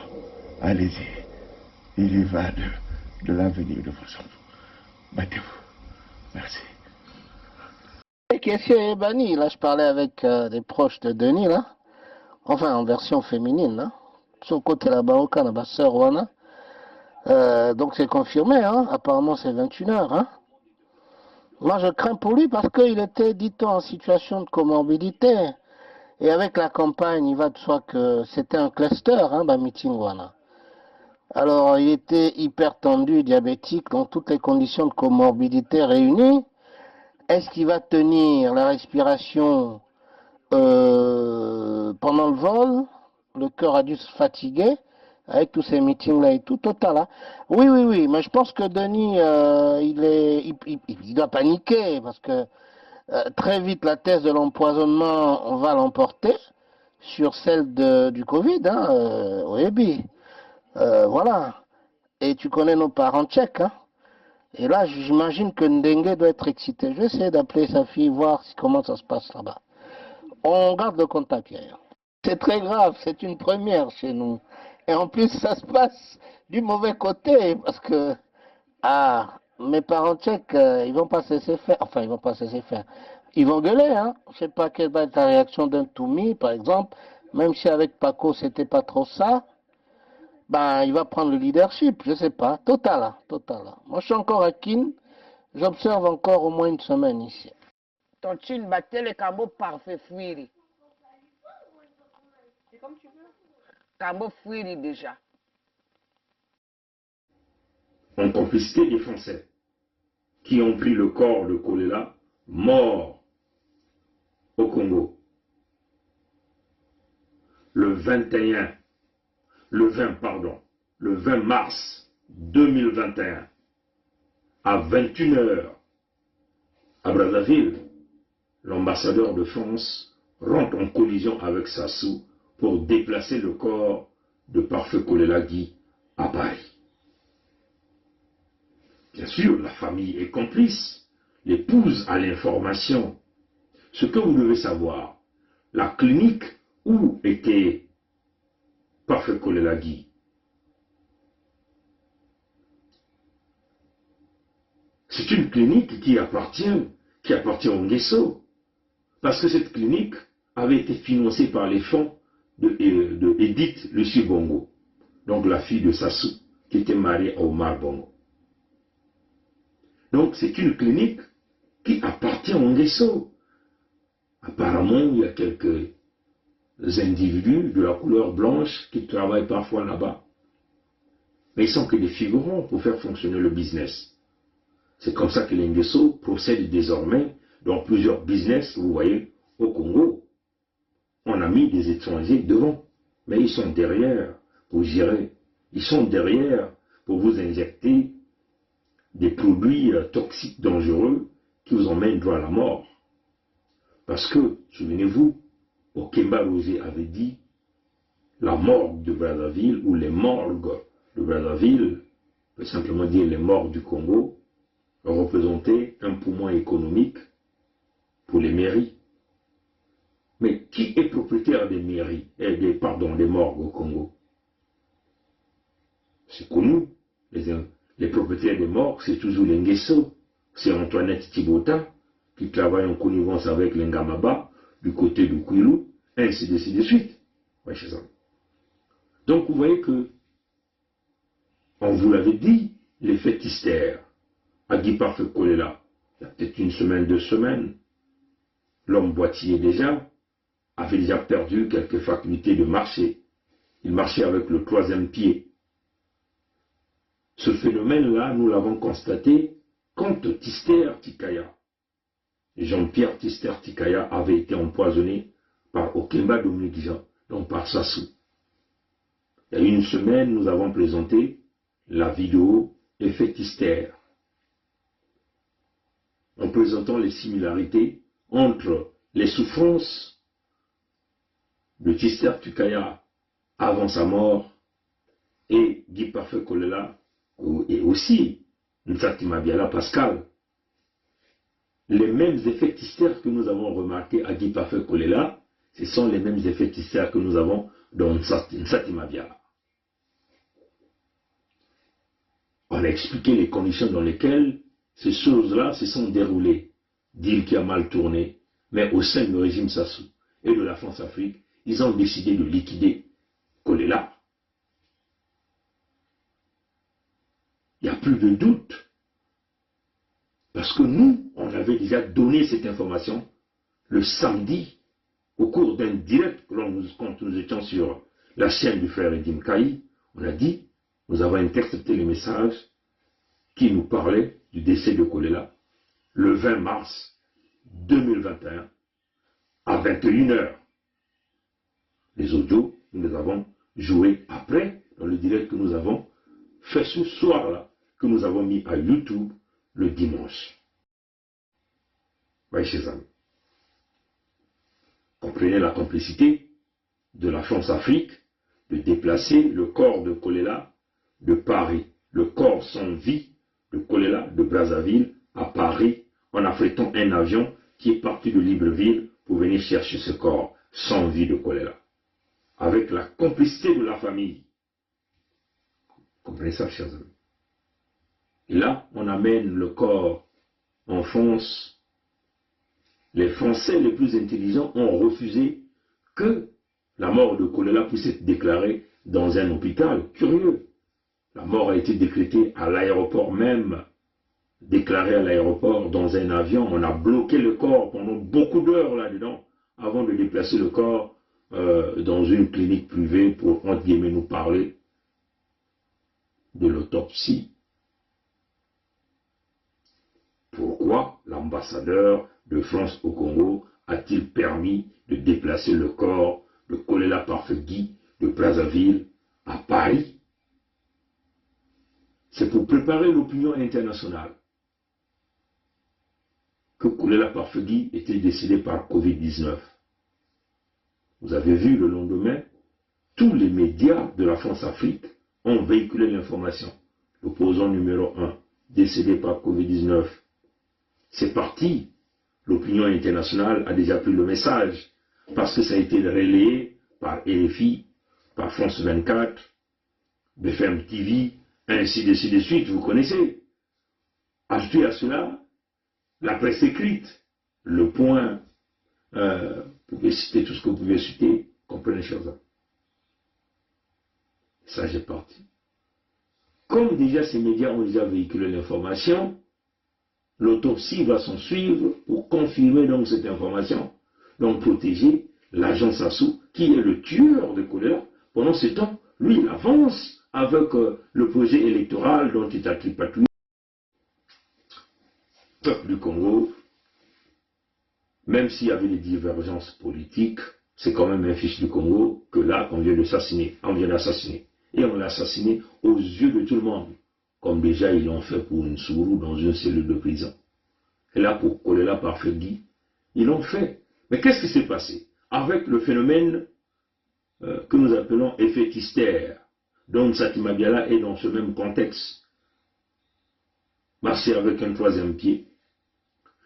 Allez-y. Il y va de l'avenir de vos enfants. Battez-vous. Merci. Qu'est-ce est banni? Là, je parlais avec des proches de Denis, là. Enfin, en version féminine, là. Son côté là-bas, au Canada, sœur Wana. Donc, c'est confirmé, hein. Apparemment, c'est 21h, hein. Moi, je crains pour lui parce qu'il était, dit-on, en situation de comorbidité. Et avec la campagne, il va de soi que c'était un cluster, hein, meeting Wana. Alors, il était hyper tendu, diabétique, dans toutes les conditions de comorbidité réunies. Est-ce qu'il va tenir la respiration pendant le vol? Le cœur a dû se fatiguer avec tous ces meetings-là et tout, total. Hein. Oui, mais je pense que Denis, il doit paniquer parce que très vite, la thèse de l'empoisonnement, on va l'emporter sur celle du Covid, hein, au EBI. Voilà. Et tu connais nos parents tchèques, hein. Et là, j'imagine que Ndengue doit être excité. Je vais essayer d'appeler sa fille, voir comment ça se passe là-bas. On garde le contact, Yaya. C'est très grave, c'est une première chez nous. Et en plus, ça se passe du mauvais côté, parce que, mes parents tchèques, ils vont pas se laisser faire. Enfin, ils vont pas se laisser faire. Ils vont gueuler, hein. Je sais pas quelle va être la réaction d'un Toumi, par exemple. Même si avec Paco, c'était pas trop ça. Ben, il va prendre le leadership, je sais pas. Total. Moi, je suis encore à Kin. J'observe encore au moins une semaine ici. Ton chin battait le cambo parfait fuiri. C'est comme tu veux. Cambo fuiri déjà. En complicité des Français qui ont pris le corps de Kolela mort au Congo le 20 mars 2021 à 21h à Brazzaville, l'ambassadeur de France rentre en collision avec Sassou pour déplacer le corps de Parfait Kolela Guy à Paris. Bien sûr, la famille est complice, l'épouse a l'information. Ce que vous devez savoir, la clinique où était Parfait Kolela Guy, c'est une clinique qui appartient au Nguesso, parce que cette clinique avait été financée par les fonds de Edith Lucie Bongo, donc la fille de Sassou, qui était mariée à Omar Bongo. Donc c'est une clinique qui appartient au Nguesso. Apparemment, il y a quelques individus de la couleur blanche qui travaillent parfois là-bas. Mais ils sont que des figurants pour faire fonctionner le business. C'est comme ça que les Nguesso procèdent désormais dans plusieurs business, vous voyez, au Congo. On a mis des étrangers devant, mais ils sont derrière pour gérer. Ils sont derrière pour vous injecter des produits toxiques dangereux qui vous emmènent droit à la mort. Parce que, souvenez-vous, Okemba Roger avait dit la morgue de Brazzaville ou les morgues de Brazzaville, peut simplement dire les morgues du Congo, représentaient un poumon économique pour les mairies. Mais qui est propriétaire des mairies, des morgues au Congo? C'est connu. Les propriétaires des morgues, c'est toujours les Nguesso. C'est Antoinette Thibota qui travaille en connivence avec les Ngamaba du côté du Kwilu, ainsi de suite. Ouais, donc vous voyez que, on vous l'avait dit, l'effet hystère, à Guy Parfait Kolela, il y a peut-être une semaine, 2 semaines, l'homme boîtier déjà, avait déjà perdu quelques facultés de marcher. Il marchait avec le 3e pied. Ce phénomène-là, nous l'avons constaté quand Tister Tikaya, Jean-Pierre Tister Tikaya, avait été empoisonné par Okemba Dominique Jean, donc par Sassou. Il y a une semaine, nous avons présenté la vidéo Effet Tister, en présentant les similarités entre les souffrances de Tister Tikaya avant sa mort et Guy Parfait Kolela et aussi Nsati Mabiala Pascal. Les mêmes effets hystères que nous avons remarqués à Guy Parfait Kolela, ce sont les mêmes effets hystères que nous avons dans Nsati Mabiala. On a expliqué les conditions dans lesquelles ces choses-là se sont déroulées. Deal qui a mal tourné, mais au sein du régime Sassou et de la France-Afrique, ils ont décidé de liquider Kolela. Il n'y a plus de doute. Parce que nous, on avait déjà donné cette information le samedi au cours d'un direct quand nous étions sur la chaîne du frère Edim Kaï. On a dit, nous avons intercepté les messages qui nous parlaient du décès de Kolela le 20 mars 2021 à 21h. Les audios, nous les avons joués après dans le direct que nous avons fait ce soir-là, que nous avons mis à YouTube le dimanche. Voyez, chers amis. Comprenez la complicité de la France-Afrique de déplacer le corps de Kolela de Paris, le corps sans vie de Kolela de Brazzaville à Paris, en affrétant un avion qui est parti de Libreville pour venir chercher ce corps sans vie de Kolela. Avec la complicité de la famille. Comprenez ça, chers amis. Et là, on amène le corps en France. Les Français les plus intelligents ont refusé que la mort de Kolela puisse être déclarée dans un hôpital. Curieux. La mort a été décrétée à l'aéroport même, déclarée à l'aéroport dans un avion. On a bloqué le corps pendant beaucoup d'heures là-dedans avant de déplacer le corps dans une clinique privée pour, entre guillemets, nous parler de l'autopsie. Pourquoi l'ambassadeur de France au Congo a-t-il permis de déplacer le corps de Kolela Parfait Guy de Brazzaville à Paris? C'est pour préparer l'opinion internationale que Kolela Parfait Guy était décédé par Covid-19. Vous avez vu le lendemain, tous les médias de la France-Afrique ont véhiculé l'information. L'opposant numéro 1, décédé par Covid-19. C'est parti. L'opinion internationale a déjà pris le message parce que ça a été relayé par RFI, par France 24, BFM TV, ainsi de suite, vous connaissez. Ajoutez à cela la presse écrite, Le Point, vous pouvez citer tout ce que vous pouvez citer, comprenez, chers amis. Ça, j'ai parti. Comme déjà ces médias ont déjà véhiculé l'information, l'autopsie va s'en suivre pour confirmer donc cette information, donc protéger l'agent Sassou, qui est le tueur de Kolela. Pendant ce temps, lui, il avance avec le projet électoral dont il a tripatouillé. Le peuple du Congo, même s'il y avait des divergences politiques, c'est quand même un fils du Congo que là, on vient d'assassiner. Et on l'a assassiné aux yeux de tout le monde. Comme déjà ils l'ont fait pour Nsourou dans une cellule de prison. Et là, pour Kolela Parfait Guy, ils l'ont fait. Mais qu'est-ce qui s'est passé? Avec le phénomène que nous appelons effet hystère, dont Nsati Mabiala est dans ce même contexte. Marcher avec un 3e pied.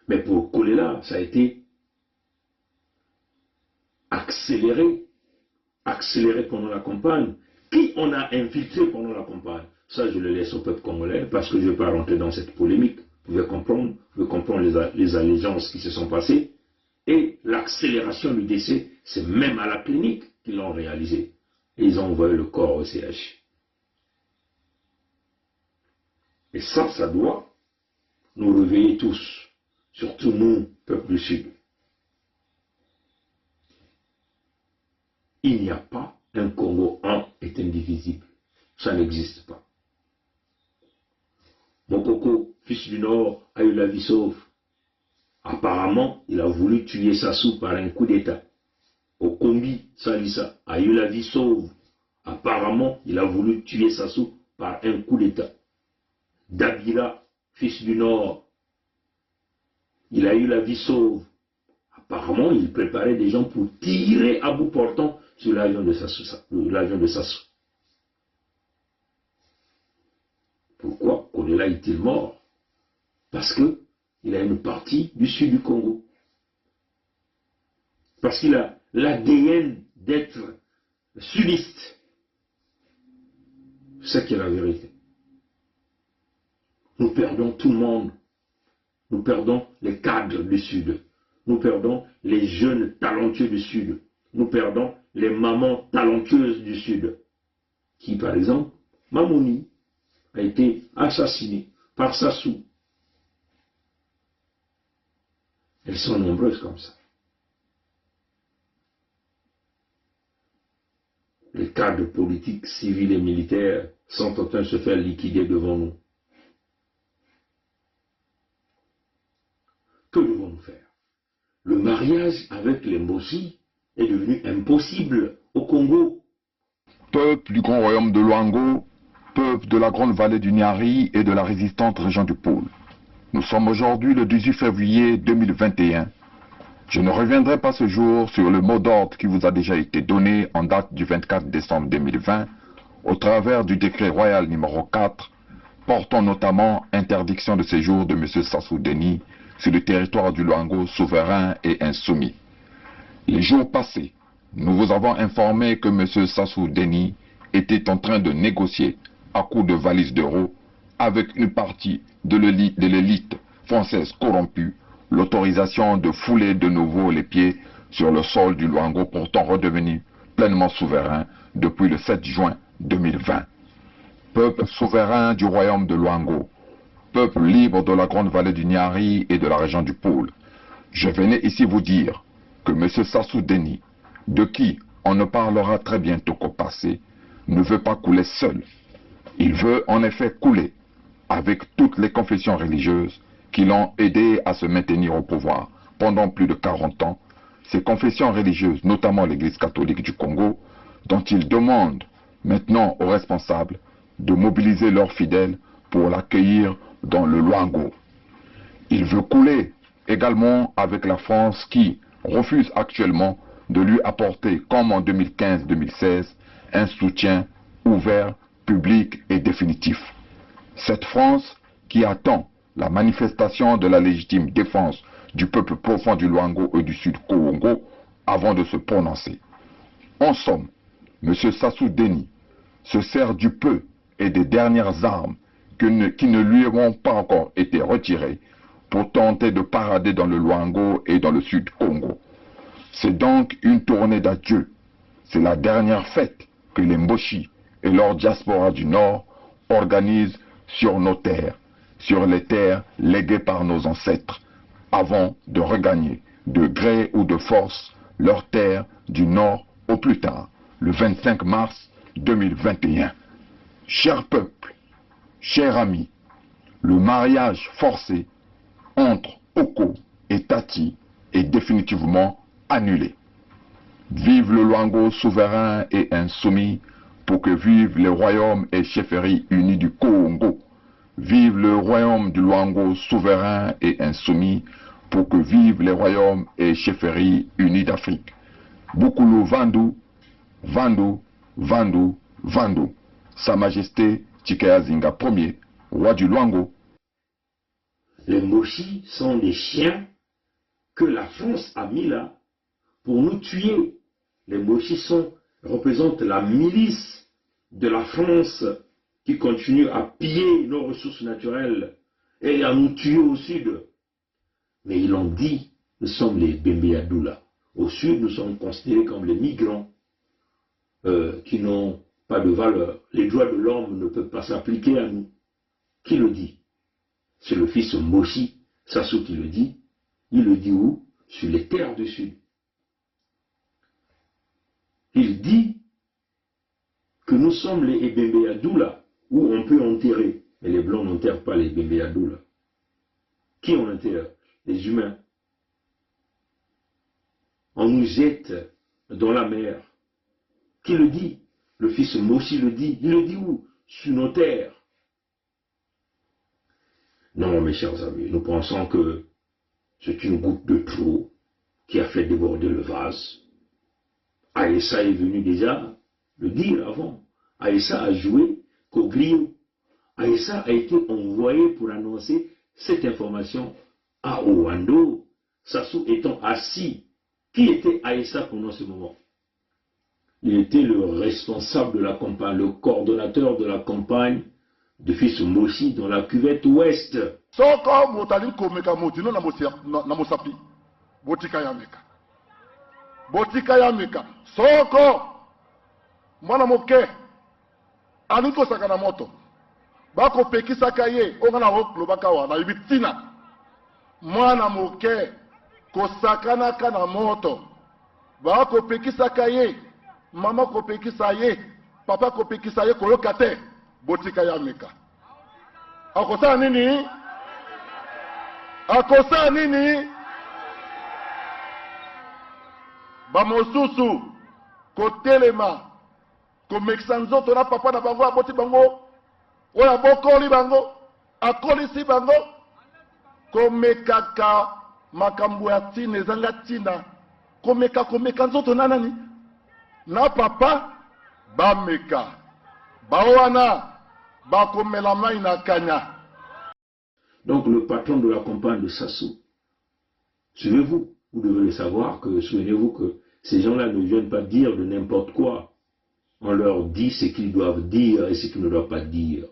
Mais pour Kolela, ça a été accéléré pendant la campagne. Qui on a infiltré pendant la campagne? Ça, je le laisse au peuple congolais parce que je ne vais pas rentrer dans cette polémique. Vous pouvez comprendre les allégeances qui se sont passées. Et l'accélération du décès, c'est même à la clinique qu'ils l'ont réalisé. Et ils ont envoyé le corps au CH. Et ça doit nous réveiller tous, surtout nous, peuple du Sud. Il n'y a pas un Congo un est indivisible. Ça n'existe pas. Mokoko, fils du Nord, a eu la vie sauve. Apparemment, il a voulu tuer Sassou par un coup d'État. Okombi Salissa a eu la vie sauve. Apparemment, il a voulu tuer Sassou par un coup d'État. Dabila, fils du Nord, il a eu la vie sauve. Apparemment, il préparait des gens pour tirer à bout portant sur l'avion de Sassou. Pourquoi Kolela est-il mort? Parce qu'il a une partie du sud du Congo. Parce qu'il a l'ADN d'être sudiste. C'est ça qui est la vérité. Nous perdons tout le monde. Nous perdons les cadres du Sud. Nous perdons les jeunes talentueux du Sud. Nous perdons les mamans talentueuses du Sud. Qui, par exemple, Mamouni a été assassinée par Sassou. Elles sont nombreuses comme ça. Les cadres politiques, civils et militaires sont en train de se faire liquider devant nous. Que devons-nous faire? Le mariage avec les Mbossi est devenu impossible au Congo. Peuple du grand royaume de Luango, peuple de la grande vallée du Nyari et de la résistante région du Pôle. Nous sommes aujourd'hui le 18 février 2021. Je ne reviendrai pas ce jour sur le mot d'ordre qui vous a déjà été donné en date du 24 décembre 2020 au travers du décret royal numéro 4 portant notamment interdiction de séjour de M. Sassou Denis sur le territoire du Luango souverain et insoumis. Les jours passés, nous vous avons informé que M. Sassou Denis était en train de négocier à coups de valises d'euros avec une partie de l'élite française corrompue l'autorisation de fouler de nouveau les pieds sur le sol du Luango pourtant redevenu pleinement souverain depuis le 7 juin 2020. Peuple souverain du royaume de Luango, peuple libre de la grande vallée du Nyari et de la région du Pôle, je venais ici vous dire que M. Sassou Denis, de qui on ne parlera très bientôt qu'au passé, ne veut pas couler seul. Il veut en effet couler avec toutes les confessions religieuses qui l'ont aidé à se maintenir au pouvoir pendant plus de 40 ans, ces confessions religieuses, notamment l'Église catholique du Congo, dont il demande maintenant aux responsables de mobiliser leurs fidèles pour l'accueillir dans le Luango. Il veut couler également avec la France qui refuse actuellement de lui apporter, comme en 2015-2016, un soutien ouvert, public et définitif. Cette France qui attend la manifestation de la légitime défense du peuple profond du Luango et du Sud Congo avant de se prononcer. En somme, M. Sassou Denis se sert du peu et des dernières armes qui ne lui ont pas encore été retirées pour tenter de parader dans le Luango et dans le Sud Congo. C'est donc une tournée d'adieu. C'est la dernière fête que les Mboshi et leur diaspora du Nord organisent sur nos terres, sur les terres léguées par nos ancêtres, avant de regagner, de gré ou de force, leurs terres du Nord au plus tard, le 25 mars 2021. Cher peuple, chers amis, le mariage forcé entre Oko et Tati est définitivement annulé. Vive le Luango souverain et insoumis, pour que vivent les royaumes et chefferies unis du Congo. Vive le royaume du Luango souverain et insoumis, pour que vivent les royaumes et chefferies unis d'Afrique. Boukoulou Vandou, Vandou, Vandou, Vandou. Sa Majesté Tshikaya Zinga Ier, roi du Luango. Les Moshi sont des chiens que la France a mis là pour nous tuer Les Moshi représentent la milice de la France qui continue à piller nos ressources naturelles et à nous tuer au sud. Mais ils l'ont dit, nous sommes les Bembeyadoula. Au sud, nous sommes considérés comme les migrants qui n'ont pas de valeur. Les droits de l'homme ne peuvent pas s'appliquer à nous. Qui le dit? C'est le fils Moshi Sassou qui le dit. Il le dit où? Sur les terres du sud. Il dit que nous sommes les Bembeyadoula, où on peut enterrer. Mais les Blancs n'enterrent pas les Bembeyadoula. Qui on enterre? Les humains. On nous jette dans la mer. Qui le dit? Le fils Moshi le dit. Il le dit où? Sur nos terres. Non, mes chers amis, nous pensons que c'est une goutte de trop qui a fait déborder le vase. Aïssa est venu déjà le dire avant. Aïssa a joué Koglio. Aïssa a été envoyé pour annoncer cette information à Owando, Sassou étant assis. Qui était Aïssa pendant ce moment? Il était le responsable de la campagne, le coordonnateur de la campagne de fils Moshi dans la cuvette ouest. Soko motali komeka modino na mosapi. Botika yameka. Botika yameka. Soko mwana moke aliko sakana moto. Bako pekisa kaye ongana woklo bakawa na ibitina. Mwana moke kosakana kana moto. Bako pekisa kaye mama kopekisa ye papa kopekisa ye koloka te. Botika yameka. Akosa nini? Akosa nini? Bamosusu kotelema komekisa nzoto na papa na bango aboti bango oya bokoli bango akolisi bango komekaka makambo ya tina ezanga tina komeka nzoto na nani na papa bameka bawana bakomela mai na kanya. Donc le patron de la campagne de Sassou, suivez-vous, vous devez le savoir que, souvenez-vous que ces gens-là ne viennent pas dire de n'importe quoi. On leur dit ce qu'ils doivent dire et ce qu'ils ne doivent pas dire.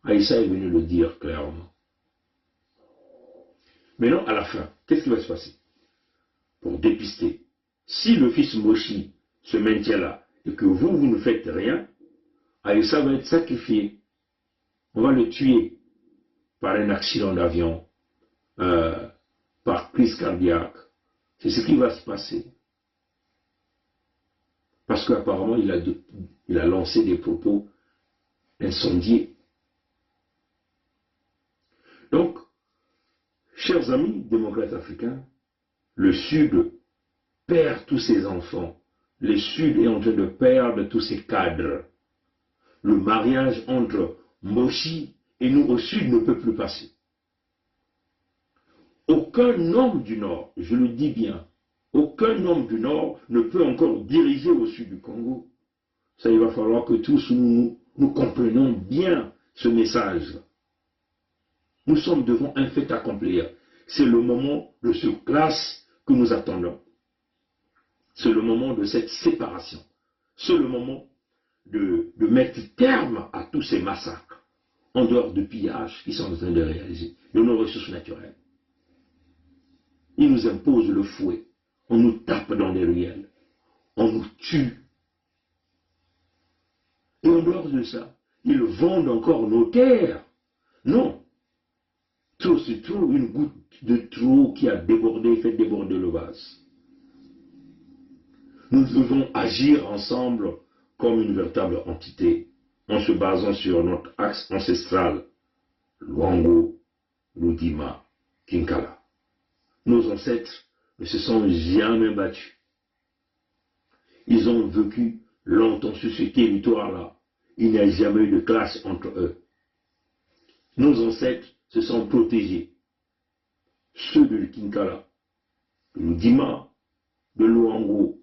Aïssa est venu le dire clairement. Maintenant, à la fin, qu'est-ce qui va se passer? Pour dépister, si le fils Moshi se maintient là et que vous ne faites rien, Aïssa va être sacrifié. On va le tuer par un accident d'avion, par crise cardiaque. C'est ce qui va se passer. Parce qu'apparemment, il a lancé des propos incendiés. Donc, chers amis démocrates africains, le Sud perd tous ses enfants. Le Sud est en train de perdre tous ses cadres. Le mariage entre Moshi et nous au Sud ne peut plus passer. Aucun homme du Nord, je le dis bien, aucun homme du Nord ne peut encore diriger au Sud du Congo. Ça, il va falloir que tous nous comprenions bien ce message. Nous sommes devant un fait accomplir. C'est le moment de ce classe que nous attendons. C'est le moment de cette séparation. C'est le moment de mettre terme à tous ces massacres, en dehors de pillages qui sont en train de réaliser, de nos ressources naturelles. Ils nous imposent le fouet, on nous tape dans les ruelles, on nous tue. Et en dehors de ça, ils vendent encore nos terres. Non. Trop, c'est trop, une goutte de trop qui a débordé, fait déborder le vase. Nous devons agir ensemble comme une véritable entité, en se basant sur notre axe ancestral, Luango, Ludima, Kinkala. Nos ancêtres ne se sont jamais battus. Ils ont vécu longtemps sur ce territoire-là. Il n'y a jamais eu de classe entre eux. Nos ancêtres se sont protégés. Ceux de Kinkala, de Ludima, de Luango,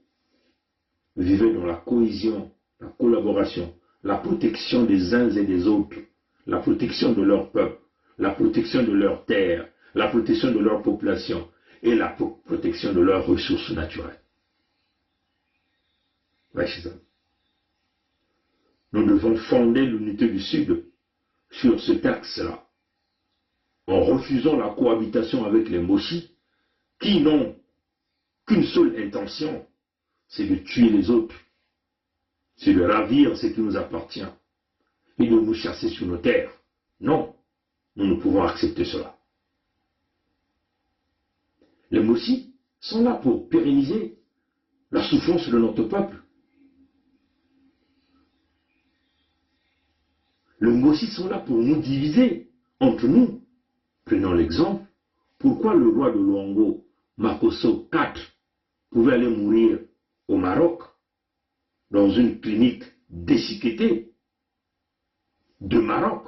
vivaient dans la cohésion, la collaboration, la protection des uns et des autres, la protection de leur peuple, la protection de leurs terres, la protection de leur population et la protection de leurs ressources naturelles. Nous devons fonder l'unité du Sud sur cet axe-là, en refusant la cohabitation avec les Moshi, qui n'ont qu'une seule intention, c'est de tuer les autres, c'est de ravir ce qui nous appartient, et de nous chasser sur nos terres. Non, nous ne pouvons accepter cela. Les Moshi sont là pour pérenniser la souffrance de notre peuple. Les Moshi sont là pour nous diviser entre nous. Prenons l'exemple, pourquoi le roi de Luango, Makosso IV, pouvait aller mourir au Maroc, dans une clinique déchiquetée de Maroc,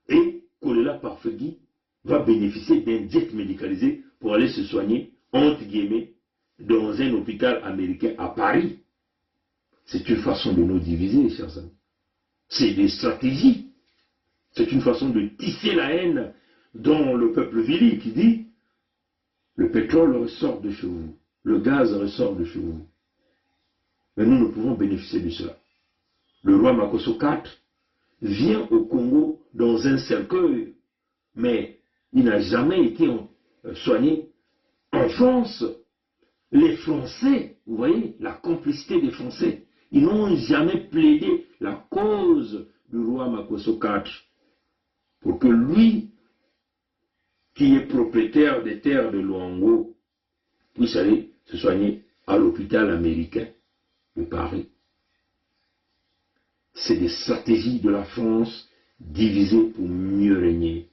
et Kolela Parfegui va bénéficier d'un jet médicalisé pour aller se soigner, entre guillemets, dans un hôpital américain à Paris. C'est une façon de nous diviser, chers amis. C'est des stratégies. C'est une façon de tisser la haine dans le peuple Vili qui dit le pétrole ressort de chez vous, le gaz ressort de chez vous. Mais nous ne pouvons bénéficier de cela. Le roi Makosso IV vient au Congo dans un cercueil, mais il n'a jamais été soigné. En France, les Français, vous voyez, la complicité des Français, ils n'ont jamais plaidé la cause du roi Makosso IV pour que lui, qui est propriétaire des terres de Luango, puisse aller se soigner à l'hôpital américain de Paris. C'est des stratégies de la France divisées pour mieux régner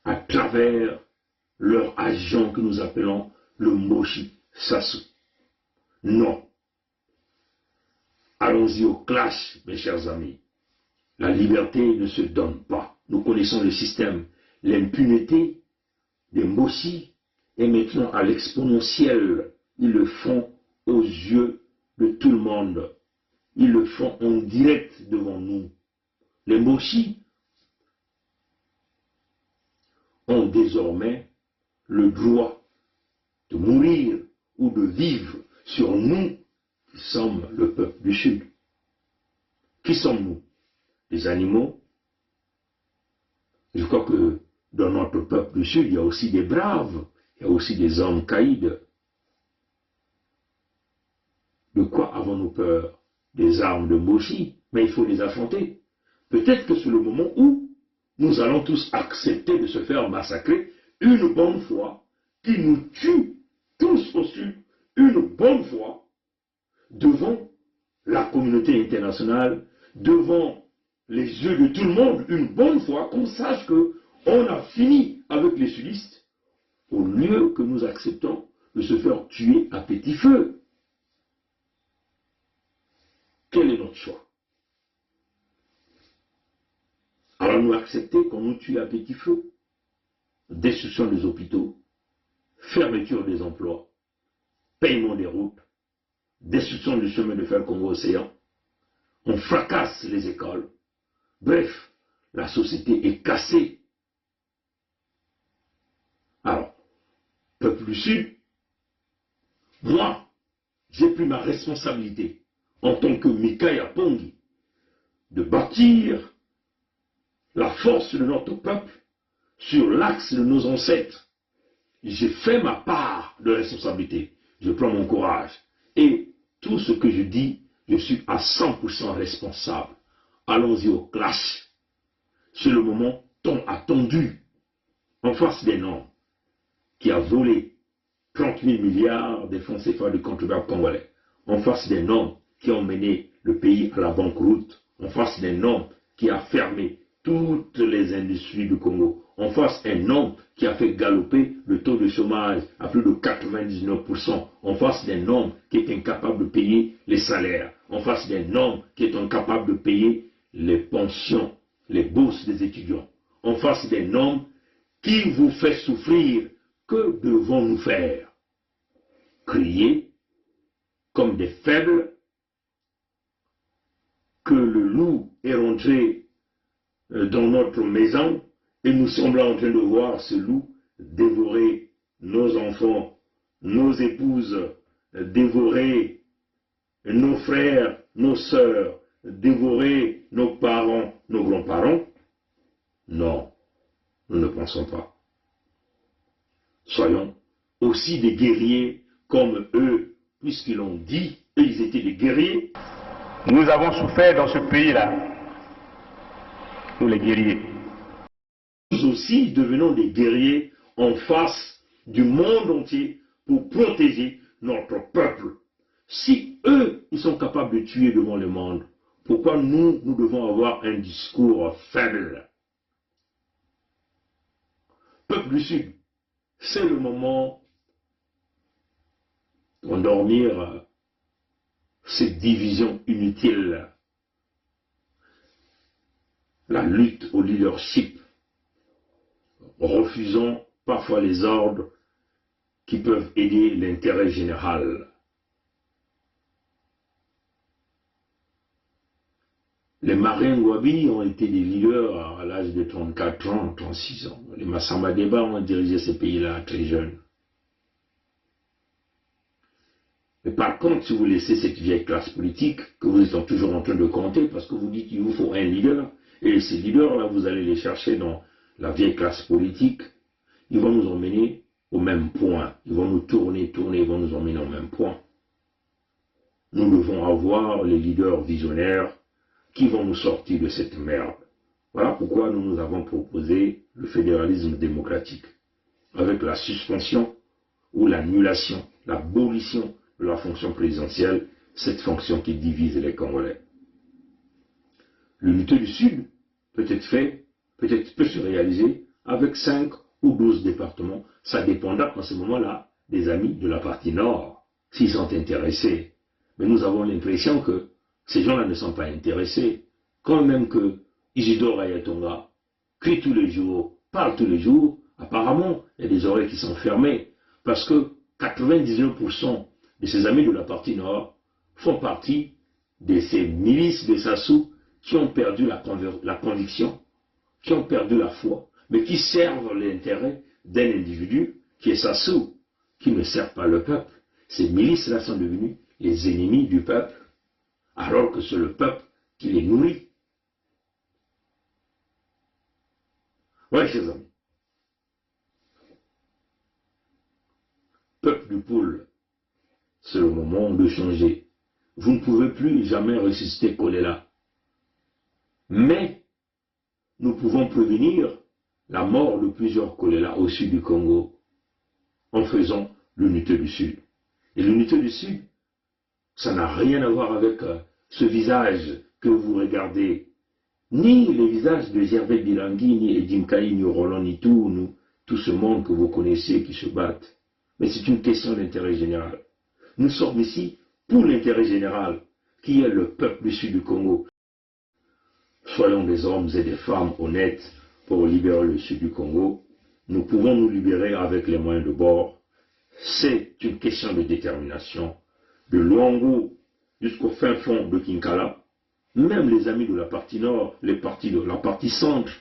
à travers leur agent que nous appelons le Moshi Sassou. Non. Allons-y au clash, mes chers amis. La liberté ne se donne pas. Nous connaissons le système. L'impunité des Moshi est maintenant à l'exponentielle. Ils le font aux yeux de tout le monde. Ils le font en direct devant nous. Les Moshi ont désormais le droit de mourir ou de vivre sur nous qui sommes le peuple du Sud. Qui sommes-nous? Les animaux? Je crois que dans notre peuple du Sud, il y a aussi des braves, il y a aussi des hommes caïds. De quoi avons-nous peur? Des armes de Moshi, mais il faut les affronter. Peut-être que c'est le moment où nous allons tous accepter de se faire massacrer une bonne fois, qui nous tue tous au Sud, une bonne fois, devant la communauté internationale, devant les yeux de tout le monde, une bonne fois, qu'on sache qu'on a fini avec les sudistes, au lieu que nous acceptons de se faire tuer à petit feu. Quel est notre choix? Allons-nous accepter qu'on nous tue à petit feu? Destruction des hôpitaux, fermeture des emplois, paiement des routes, destruction du chemin de fer Congo-Océan, on fracasse les écoles. Bref, la société est cassée. Alors, peuple du Sud, moi, j'ai pris ma responsabilité en tant que Mikaya Pongi de bâtir la force de notre peuple sur l'axe de nos ancêtres. J'ai fait ma part de responsabilité. Je prends mon courage. Et tout ce que je dis, je suis à 100% responsable. Allons-y au clash. C'est le moment tant attendu. En face d'un homme qui a volé 30 000 milliards des fonds CFA du contribuable congolais. En face d'un homme qui a emmené le pays à la banqueroute. En face d'un homme qui a fermé toutes les industries du Congo. En face d'un homme qui a fait galoper le taux de chômage à plus de 99%. En face d'un homme qui est incapable de payer les salaires. En face d'un homme qui est incapable de payer les pensions, les bourses des étudiants. En face d'un homme qui vous fait souffrir. Que devons-nous faire? Crier comme des faibles, que le loup est rentré dans notre maison et nous sommes en train de voir ce loup dévorer nos enfants, nos épouses, dévorer nos frères, nos sœurs, dévorer nos parents, nos grands-parents? Non, nous ne pensons pas. Soyons aussi des guerriers comme eux, puisqu'ils l'ont dit, eux ils étaient des guerriers. Nous avons souffert dans ce pays-là, nous les guerriers. Nous aussi devenons des guerriers en face du monde entier pour protéger notre peuple. Si eux, ils sont capables de tuer devant le monde, pourquoi nous devons avoir un discours faible? Peuple du Sud, c'est le moment d'endormir cette division inutile. La lutte au leadership. Refusons parfois les ordres qui peuvent aider l'intérêt général. Les marins Wabi ont été des leaders à l'âge de 34 ans, 36 ans. Les Massamba Deba ont dirigé ces pays-là très jeunes. Mais par contre, si vous laissez cette vieille classe politique, que vous êtes toujours en train de compter, parce que vous dites qu'il vous faut un leader, et ces leaders-là, vous allez les chercher dans la vieille classe politique, ils vont nous emmener au même point. Ils vont nous tourner, ils vont nous emmener au même point. Nous devons avoir les leaders visionnaires qui vont nous sortir de cette merde. Voilà pourquoi nous avons proposé le fédéralisme démocratique, avec la suspension ou l'annulation, l'abolition de la fonction présidentielle, cette fonction qui divise les Congolais. L'unité du Sud peut se réaliser avec 5 ou 12 départements. Ça dépendra en ce moment-là des amis de la partie nord, s'ils sont intéressés. Mais nous avons l'impression que ces gens-là ne sont pas intéressés. Quand même que Isidore Ayatonga crie tous les jours, parle tous les jours, apparemment, il y a des oreilles qui sont fermées. Parce que 99% de ces amis de la partie nord font partie de ces milices de Sassou qui ont perdu la conviction, qui ont perdu la foi, mais qui servent l'intérêt d'un individu qui est Sassou, qui ne sert pas le peuple. Ces milices-là sont devenues les ennemis du peuple, alors que c'est le peuple qui les nourrit. Oui, chers amis. Peuple du pôle, c'est le moment de changer. Vous ne pouvez plus jamais ressusciter Kolela. Mais nous pouvons prévenir la mort de plusieurs Kolela au sud du Congo en faisant l'unité du Sud. Et l'unité du Sud, ça n'a rien à voir avec ce visage que vous regardez, ni les visages de Gervais Bilangui, ni Edim Kaï, ni Roland, ni tout ce monde que vous connaissez qui se battent. Mais c'est une question d'intérêt général. Nous sommes ici pour l'intérêt général, qui est le peuple du Sud du Congo. Soyons des hommes et des femmes honnêtes pour libérer le Sud du Congo. Nous pouvons nous libérer avec les moyens de bord. C'est une question de détermination. De Luango jusqu'au fin fond de Kinkala, même les amis de la partie nord, les partis de la partie centre,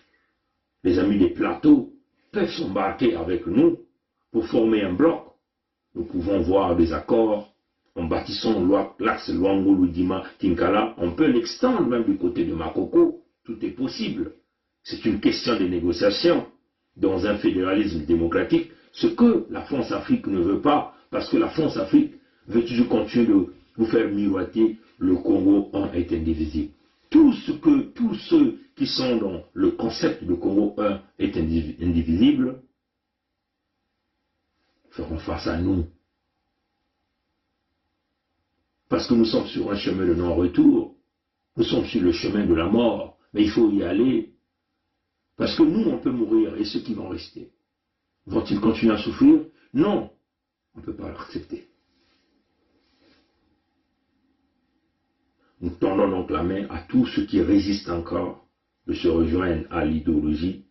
les amis des plateaux, peuvent s'embarquer avec nous pour former un bloc. Nous pouvons voir des accords en bâtissant l'axe Luango, Ludima, Kinkala. On peut l'extendre même du côté de Makoko. Tout est possible. C'est une question de négociation dans un fédéralisme démocratique, ce que la France-Afrique ne veut pas, parce que la France-Afrique veut toujours continuer de vous faire miroiter le Congo un est indivisible. Tous ceux qui sont dans le concept de Congo un est indivisible feront face à nous. Parce que nous sommes sur un chemin de non-retour. Nous sommes sur le chemin de la mort. Mais il faut y aller. Parce que nous, on peut mourir. Et ceux qui vont rester, vont-ils continuer à souffrir? Non. On ne peut pas l'accepter. Nous tendons donc la main à tous ceux qui résistent encore de se rejoindre à l'idéologie,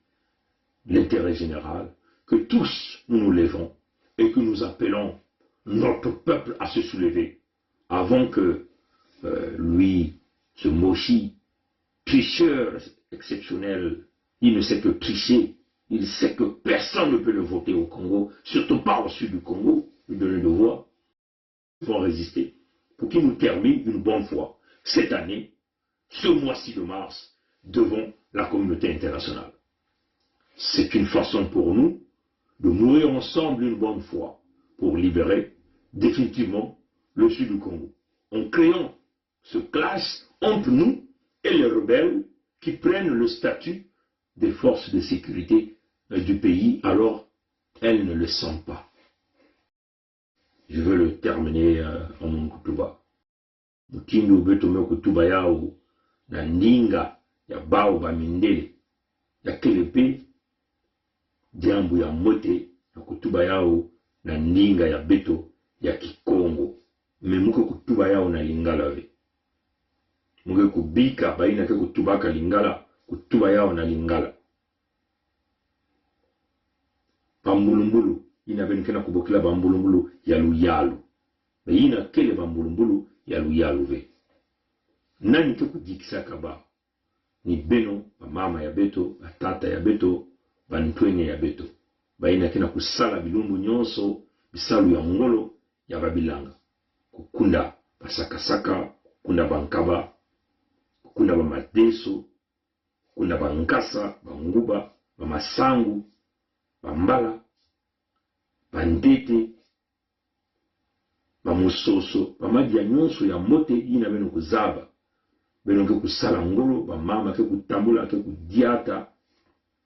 l'intérêt général, que tous nous nous levons et que nous appelons notre peuple à se soulever avant que lui, ce Moshi, tricheur exceptionnel, il ne sait que tricher, il sait que personne ne peut le voter au Congo, surtout pas au sud du Congo, lui donner de voix, ils vont résister. pour qu'il nous termine une bonne fois cette année, ce mois-ci de mars, devant la communauté internationale. C'est une façon pour nous de mourir ensemble une bonne fois pour libérer définitivement le sud du Congo, en créant ce clash entre nous et les rebelles qui prennent le statut des forces de sécurité du pays, alors elles ne le sont pas. Je veux le terminer en mon kutuba. Mutindo beto kutuba yao na ndinga ya bao ba mindele ya kelepe jambu ya mote na kutuba yao na ndinga ya beto ya Kikongo. Memuke kutuba yao na lingala we. Muge kubika baina ke kutubaka lingala, kutuba yao na lingala. Bambulumbulu ina benkena kubokila bambulumbulu yalu yalu. Be ina kele bambulumbulu yalu yalu we. Nani ke kudikisa kaba? Ni beno, ba mama ya beto, ba tata ya beto, ba ntwenye ya beto. Ba ina kena kusala bilumbu nyonso, bisalu ya ngolo ya babilanga. Kukunda basakasaka, kukunda bankaba, kukunda bamadeso, kukunda bankasa, banguba, bamasangu, bambala, bandete, bamusoso, bamadia nyonso ya mote ina beno kuzaba. Beno ke kusala ngolo, bamama ke kutambula, ke kudiata,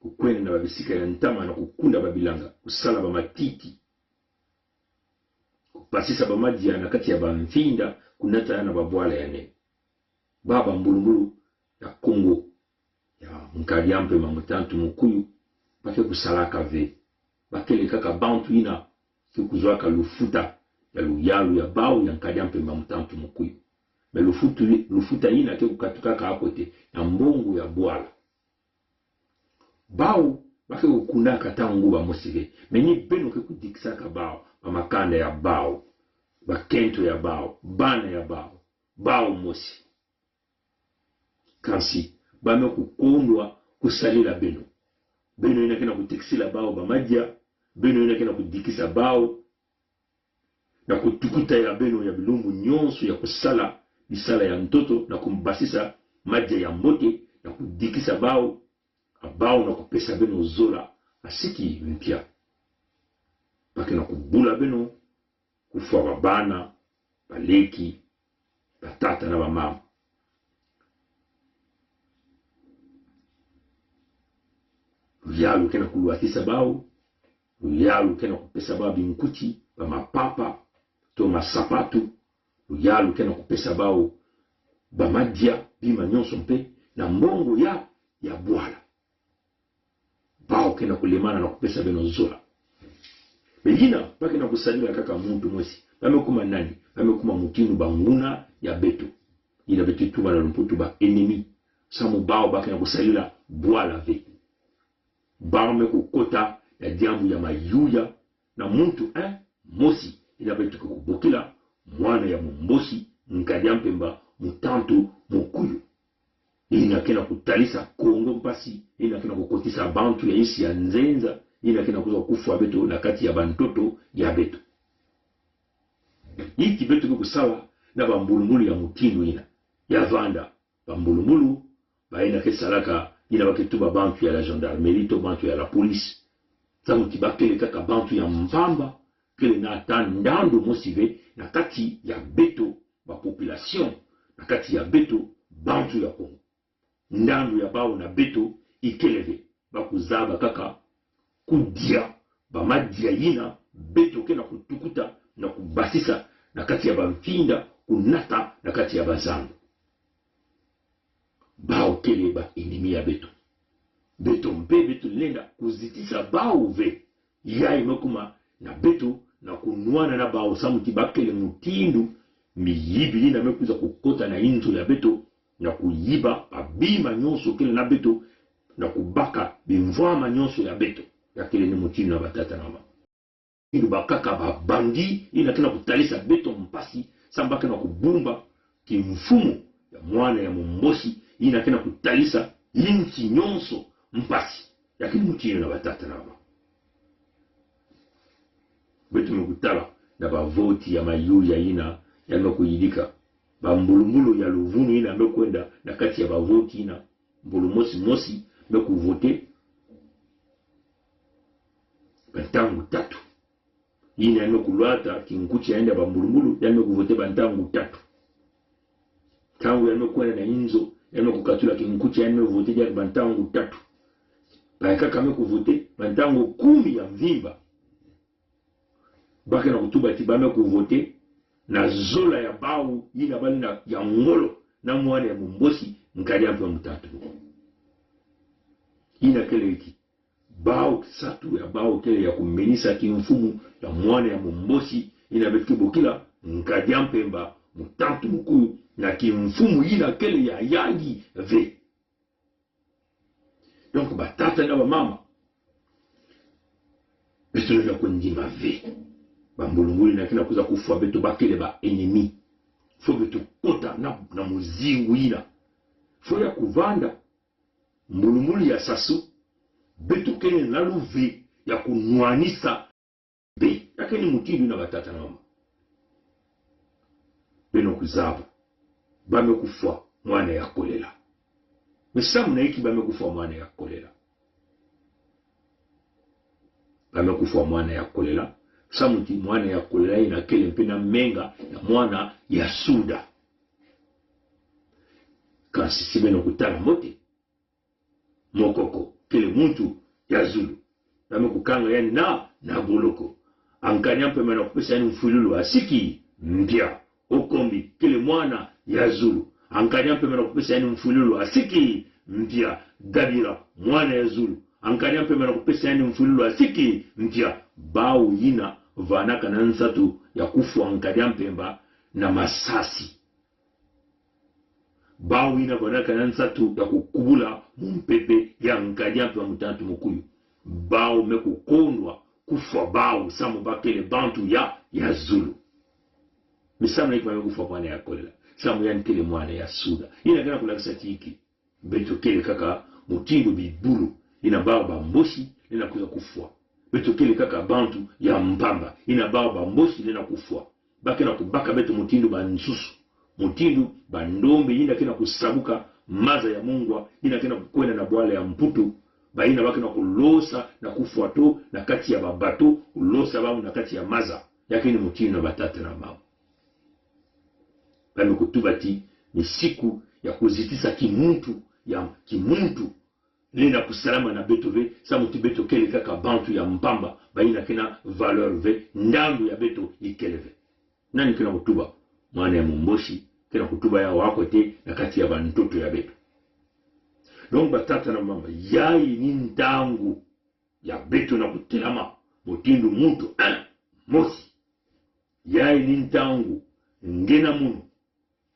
kukwene na babisika ya ntama na kukunda babilanga, kusala bamatiti, kupasisa bamadia na kati ya bamfinda, kunata ya na babwala ya ne. Baba mbulumbulu ya Kongo, ya mkadiampe mamutantu mukuyu, bake kusalaka ve. Bakele kaka bantu ina, ke kuzwaka lufuta, ya luyalu ya bao ya mkadiampe mamutantu mukuyu. Me lufuta ina ke kukatukaka apote, ya mbongo ya bwala. Bao, bake kukundaka tangu ba mosive. Meni beno ke kudikisaka bao, bamakanda ya bao, bakento ya bao, bana ya bao, bao mosi. Kansi, bame kukondwa kusalila beno. Beno ina kena kutekisila bao bamadia, beno ina kena kudikisa bao, na kutukuta ya beno ya bilumbu nyonso ya kusala, bisala ya mtoto, na kumbasisa madia ya mote, na kudikisa bao, abao na kupesa beno zola, asiki mpya. Bake na kubula beno, kufwa babana, baleki, batata na bamama. Luyalu kena kuluatisa bao, luyalu kena kupesa bao binkuti, bamapapa, to masapatu, luyalu kena kupesa bao, bamadia, bima nyonso mpe, na mbongo ya bwala. Bao kena kulemana na kupesa beno zola. Belina, pake na kusalila kaka muntu mwesi. Bame kuma nani? Bame kuma mutinu banguna ya beto. Ina beto tuba na lumputu ba enemi. Samu bao bake na kusalila bwala ve. Bao me kukota ya diambu ya mayuya. Na muntu, mosi. Ina beto kukubokila. Mwana ya mumbosi. Nkadiampemba mutantu mukuyu. Ina kena kutalisa Kongo mpasi. Ina kena kukotisa bantu ya isi ya nzenza. Ina kena kuza kufu beto na kati ya bantoto ya beto. Iki beto kusawa na bambulumulu ya mutindo ina. Ya vanda. Bambulumulu baina kesalaka ina baketuba bantu ya la gendarmerie to bantu ya la police. Samu kibakele kaka bantu ya mbamba. Kele na atandando mosive na kati ya beto ba population. Na kati ya beto bantu ya Kongo. Ndando ya bao na beto ikeleve. Bakuzaba kaka kudia bamadia yina beto kena kutukuta na kubasisa na kati ya bamfinda kunata na kati ya bazangu. Bao kele ba enemi ya beto. Beto mpe beto lenda kuzitisa bao ve. Ya imekuma na beto na kunuana na bao samu tibakele mutindu miyibili na mekuza kukota na inzo ya beto na kuyiba abima nyonso kele na beto na kubaka bimvwama nyonso ya beto. Ya kele ni mutinu na batata na mama. Ilu bakaka babandi ina kena kutalisa beto mpasi sambake na kubumba kimfumu ya mwana ya mumbosi ina kena kutalisa inchi nyonso mpasi ya kele mutinu na batata na mama. Beto mkutala na bavoti ya mayu ya ina yamekuyidika bambulumbulu ya luvunu ina mekwenda na kati ya bavoti ina mbulu mosi mekuvote bantangu 3 ina yamekulwata kinkuchi yaenda bambulumbulu yamekuvote bantangu 3 tangu yamekwenda na inzo yamekukatula kinkuchi yamevote jari bantangu 3 baikaka mekuvote bantangu 10 ya mvimba bake na kutuba tibame kuvote na zola ya bau yina bali na ya ngolo na mwana ya mumbosi nkali ampa mutatu ina kele iki bau satu ya bau kele ya kumenisa kimfumu ya mwana ya mumbosi ina bekibo kila nkali ampemba mutatu mkuu na kimfumu ina kele ya yangi ve. Donc batata na mama beto na kundima ve bambulunguli na kina kuza kufua beto bakele ba enemi fo beto kota na muzingu ina fo ya kuvanda mbulunguli ya sasu beto kene na luve ya kunwanisa be yakeni mutidu na batata na mama beno kuzaba bame kufua mwana ya kolela mesamu na iki bame kufua mwana ya kolela bame kufua mwana ya kolela samuti mwana ya kolela ina kele mpena menga na mwana ya suda kasi sibeno kutala mote mokoko kele muntu ya zulu bame kukanga yani na boloko ankanya mpema na kupesa yani mfululu asiki mpya okombi kele mwana ya zulu ankanya mpema na kupesa yani mfululu asiki mpya dabira mwana ya zulu ankanya mpema na kupesa yani mfululu asiki mpya bau yina vanaka na nsatu ya kufu ankanya mpemba na masasi bau yina vanaka na nsatu ya kukubula mumpepe ya ankanya mpemba mutatu mukuyu bau mekukondwa kufa bau samu bakele bantu ya zulu misamu na ikwa kufa mwana ya kolela samu yani kele mwana ya suda ina gana kulakisa chiki beto kele kaka mutindo bibulu ina baba mboshi ina kuza kufua beto kele kaka bantu ya mpamba ina baba mboshi ina kufua bake na kubaka beto mutindo bansusu mutindo bandombe ina kena kusabuka maza ya mungwa ina kena kukwenda na bwala ya mputu baina bake na kulosa na kufua to na kati ya babato kulosa bamu na kati ya maza yake ni mutindo na batata na mama bame kutubati ni siku ya kuzitisa kimuntu ya kimuntu lina kusalama na beto ve samuti beto kele kaka bantu ya mpamba baina kena valeur ve ndandu ya beto ikeleve nani kena kutuba mwana ya mumboshi kena kutuba ya wako te na kati ya bantoto ya beto donc batata na mama yai ni ntangu ya beto na kutelama motindu muntu mosi yai ni ntangu ngena munu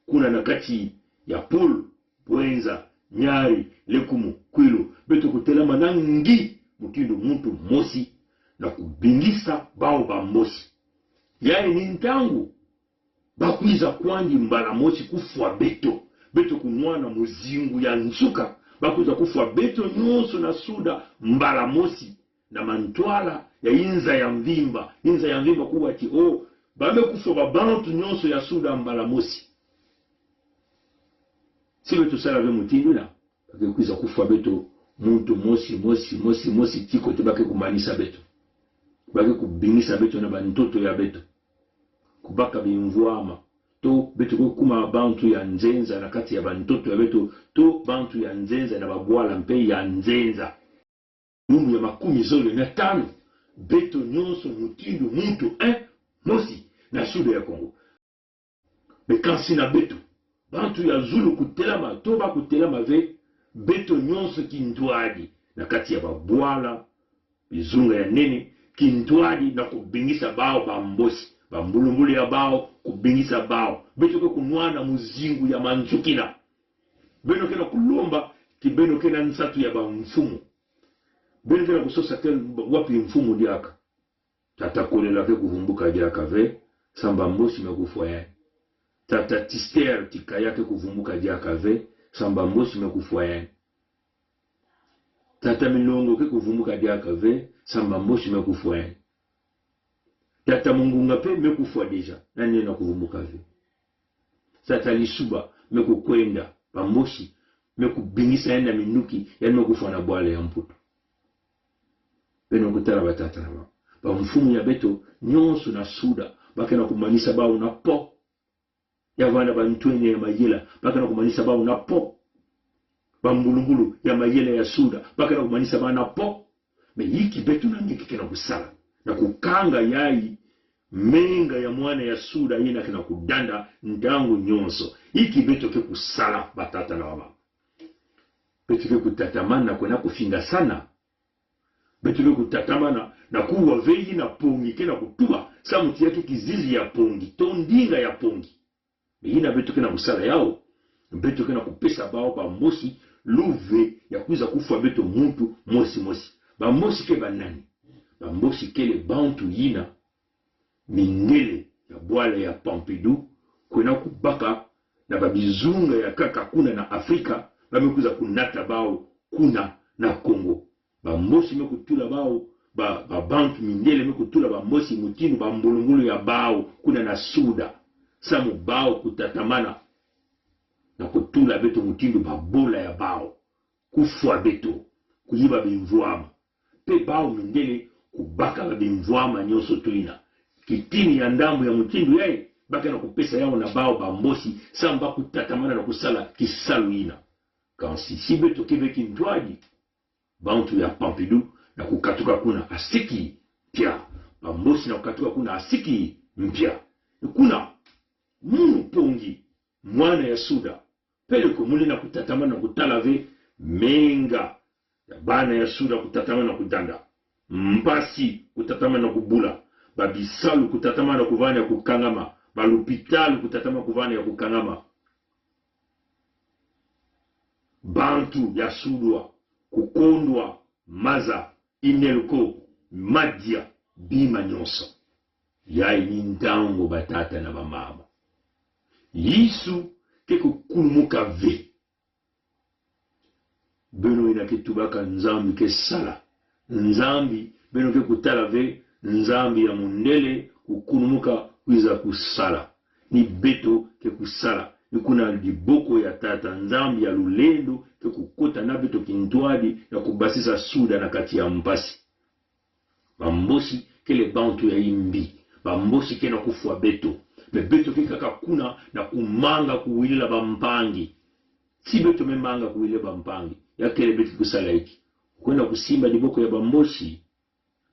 kuna na kati ya pool bwenza nyari lekumu kwilu beto kutelama nangi mutindo muntu mosi na kubingisa bao ba mosi yai ni ntangu bakwiza kwandi mbala mosi kufua beto kunwana muzingu ya nsuka bakwiza kufua beto nyonso na suda mbala mosi na mantwala ya inza ya mvimba kuwa ati bame kufua babantu nyonso ya suda mbala mosi sibe tusala ve mutindo na bake kwiza kufua beto muntu mosi tiko te bake kumanisa beto bake kubingisa beto na bantoto ya beto kubaka bimvuama to beto kuma bantu ya nzenza na kati ya bantoto ya beto to bantu ya nzenza na babwala mpe ya nzenza numu ya 15 beto nyonso mutindo muntu mosi na suda ya Kongo bekansi na beto bantu ya zulu kutelama to ba kutelama ve beto nyonso kintwadi na kati ya babwala bizunga ya nene kintwadi na kubingisa bao bambosi bambulumbulu ya bao kubingisa bao beto ke kunwana muzingu ya manzukina beno kena kulomba kibeno kena nsatu ya bamfumu beno kena kusosa wapi mfumu diaka tata kolela ke kuvumbuka diaka ve samba mbosi mekufwa ya tata tister tikaya ke kuvumbuka diaka ve samba mbosi mekufwa ya tata milongo ke kuvumbuka diaka ve samba mbosi mekufwa ya tata mungunga pe mekufwa deja nani na kuvumbuka ve satali suba meku kwenda pamoshi meku bingisa yenda minuki yani meku fana bwale ya mputu beno kutala batata na ba mfumu ya beto nyonso na suda bakena kumanisa bao na po ya vana bantwenye ya mayela bakena kumanisa bao na po bambulumbulu ya mayela ya suda bakena kumanisa bao na po me hiki beto na ngiki kena kusala na kukanga yai menga ya mwana ya suda yina kena kudanda ndangu nyonso hiki beto ke kusala batata na mama beto ke kutatamana kwena kufinga sana beto ke kutatamana na kuwa veyi na pongi kena kutua samuti yake kizizi ya pongi tondinga ya pongi hina beto kena kusala yao beto kena kupesa bao ba mosi luve ya kuza kufa beto muntu mosi ba mosi ke banani ba mosi ke le bantu yina mindele ya bwala ya Pompidou kwena kubaka na babizunga ya kaka kuna na Afrika bamekuza kunata bao kuna na Congo ba mosi mekutula bao ba bantu mindele mekutula ba mosi mutinu ba mbulungulu ya bao kuna na suda samu bao kutatamana na kutula beto mutinu ba bola ya bao kufwa beto kuyiba bimvwama pe bao mindele kubaka ba bimvwama nyonso tulina kitini ya ndambu ya mutindu yae baka na kupesa yao na bao ba mbosi samba kutatamana na kusala kisalu ina kansi sibe tokebe kindwaji bantu ya Pompidou na kukatuka kuna asiki pia ba mbosi na kukatuka kuna asiki mpya kuna munu pongi mwana ya suda pele kumuli na kutatamana na kutalave menga ya bana ya suda kutatamana na kudanda mbasi kutatamana na kubula babisalu kutatama na kuvana ya kukangama balupitalu kutatama kuvana ya kukangama bantu ya sudwa kukondwa maza inelko madia bima nyonso yai nindango batata na bamama yisu keko kulumuka ve beno ina ketubaka nzambi ke sala nzambi beno ke kutala ve nzambi ya mundele kukunumuka kwiza kusala ni beto ke kusala ni kuna liboko ya tata nzambi ya lulendo ke kukota na beto kintwadi ya kubasisa suda na kati ya mpasi bambosi ke le bantu ya imbi bambosi ke na kufwa beto me beto ke kaka kuna na kumanga kuwilila bampangi si beto memanga kuwilila bampangi ya kele beto kusala iki kwenda kusimba liboko ya bambosi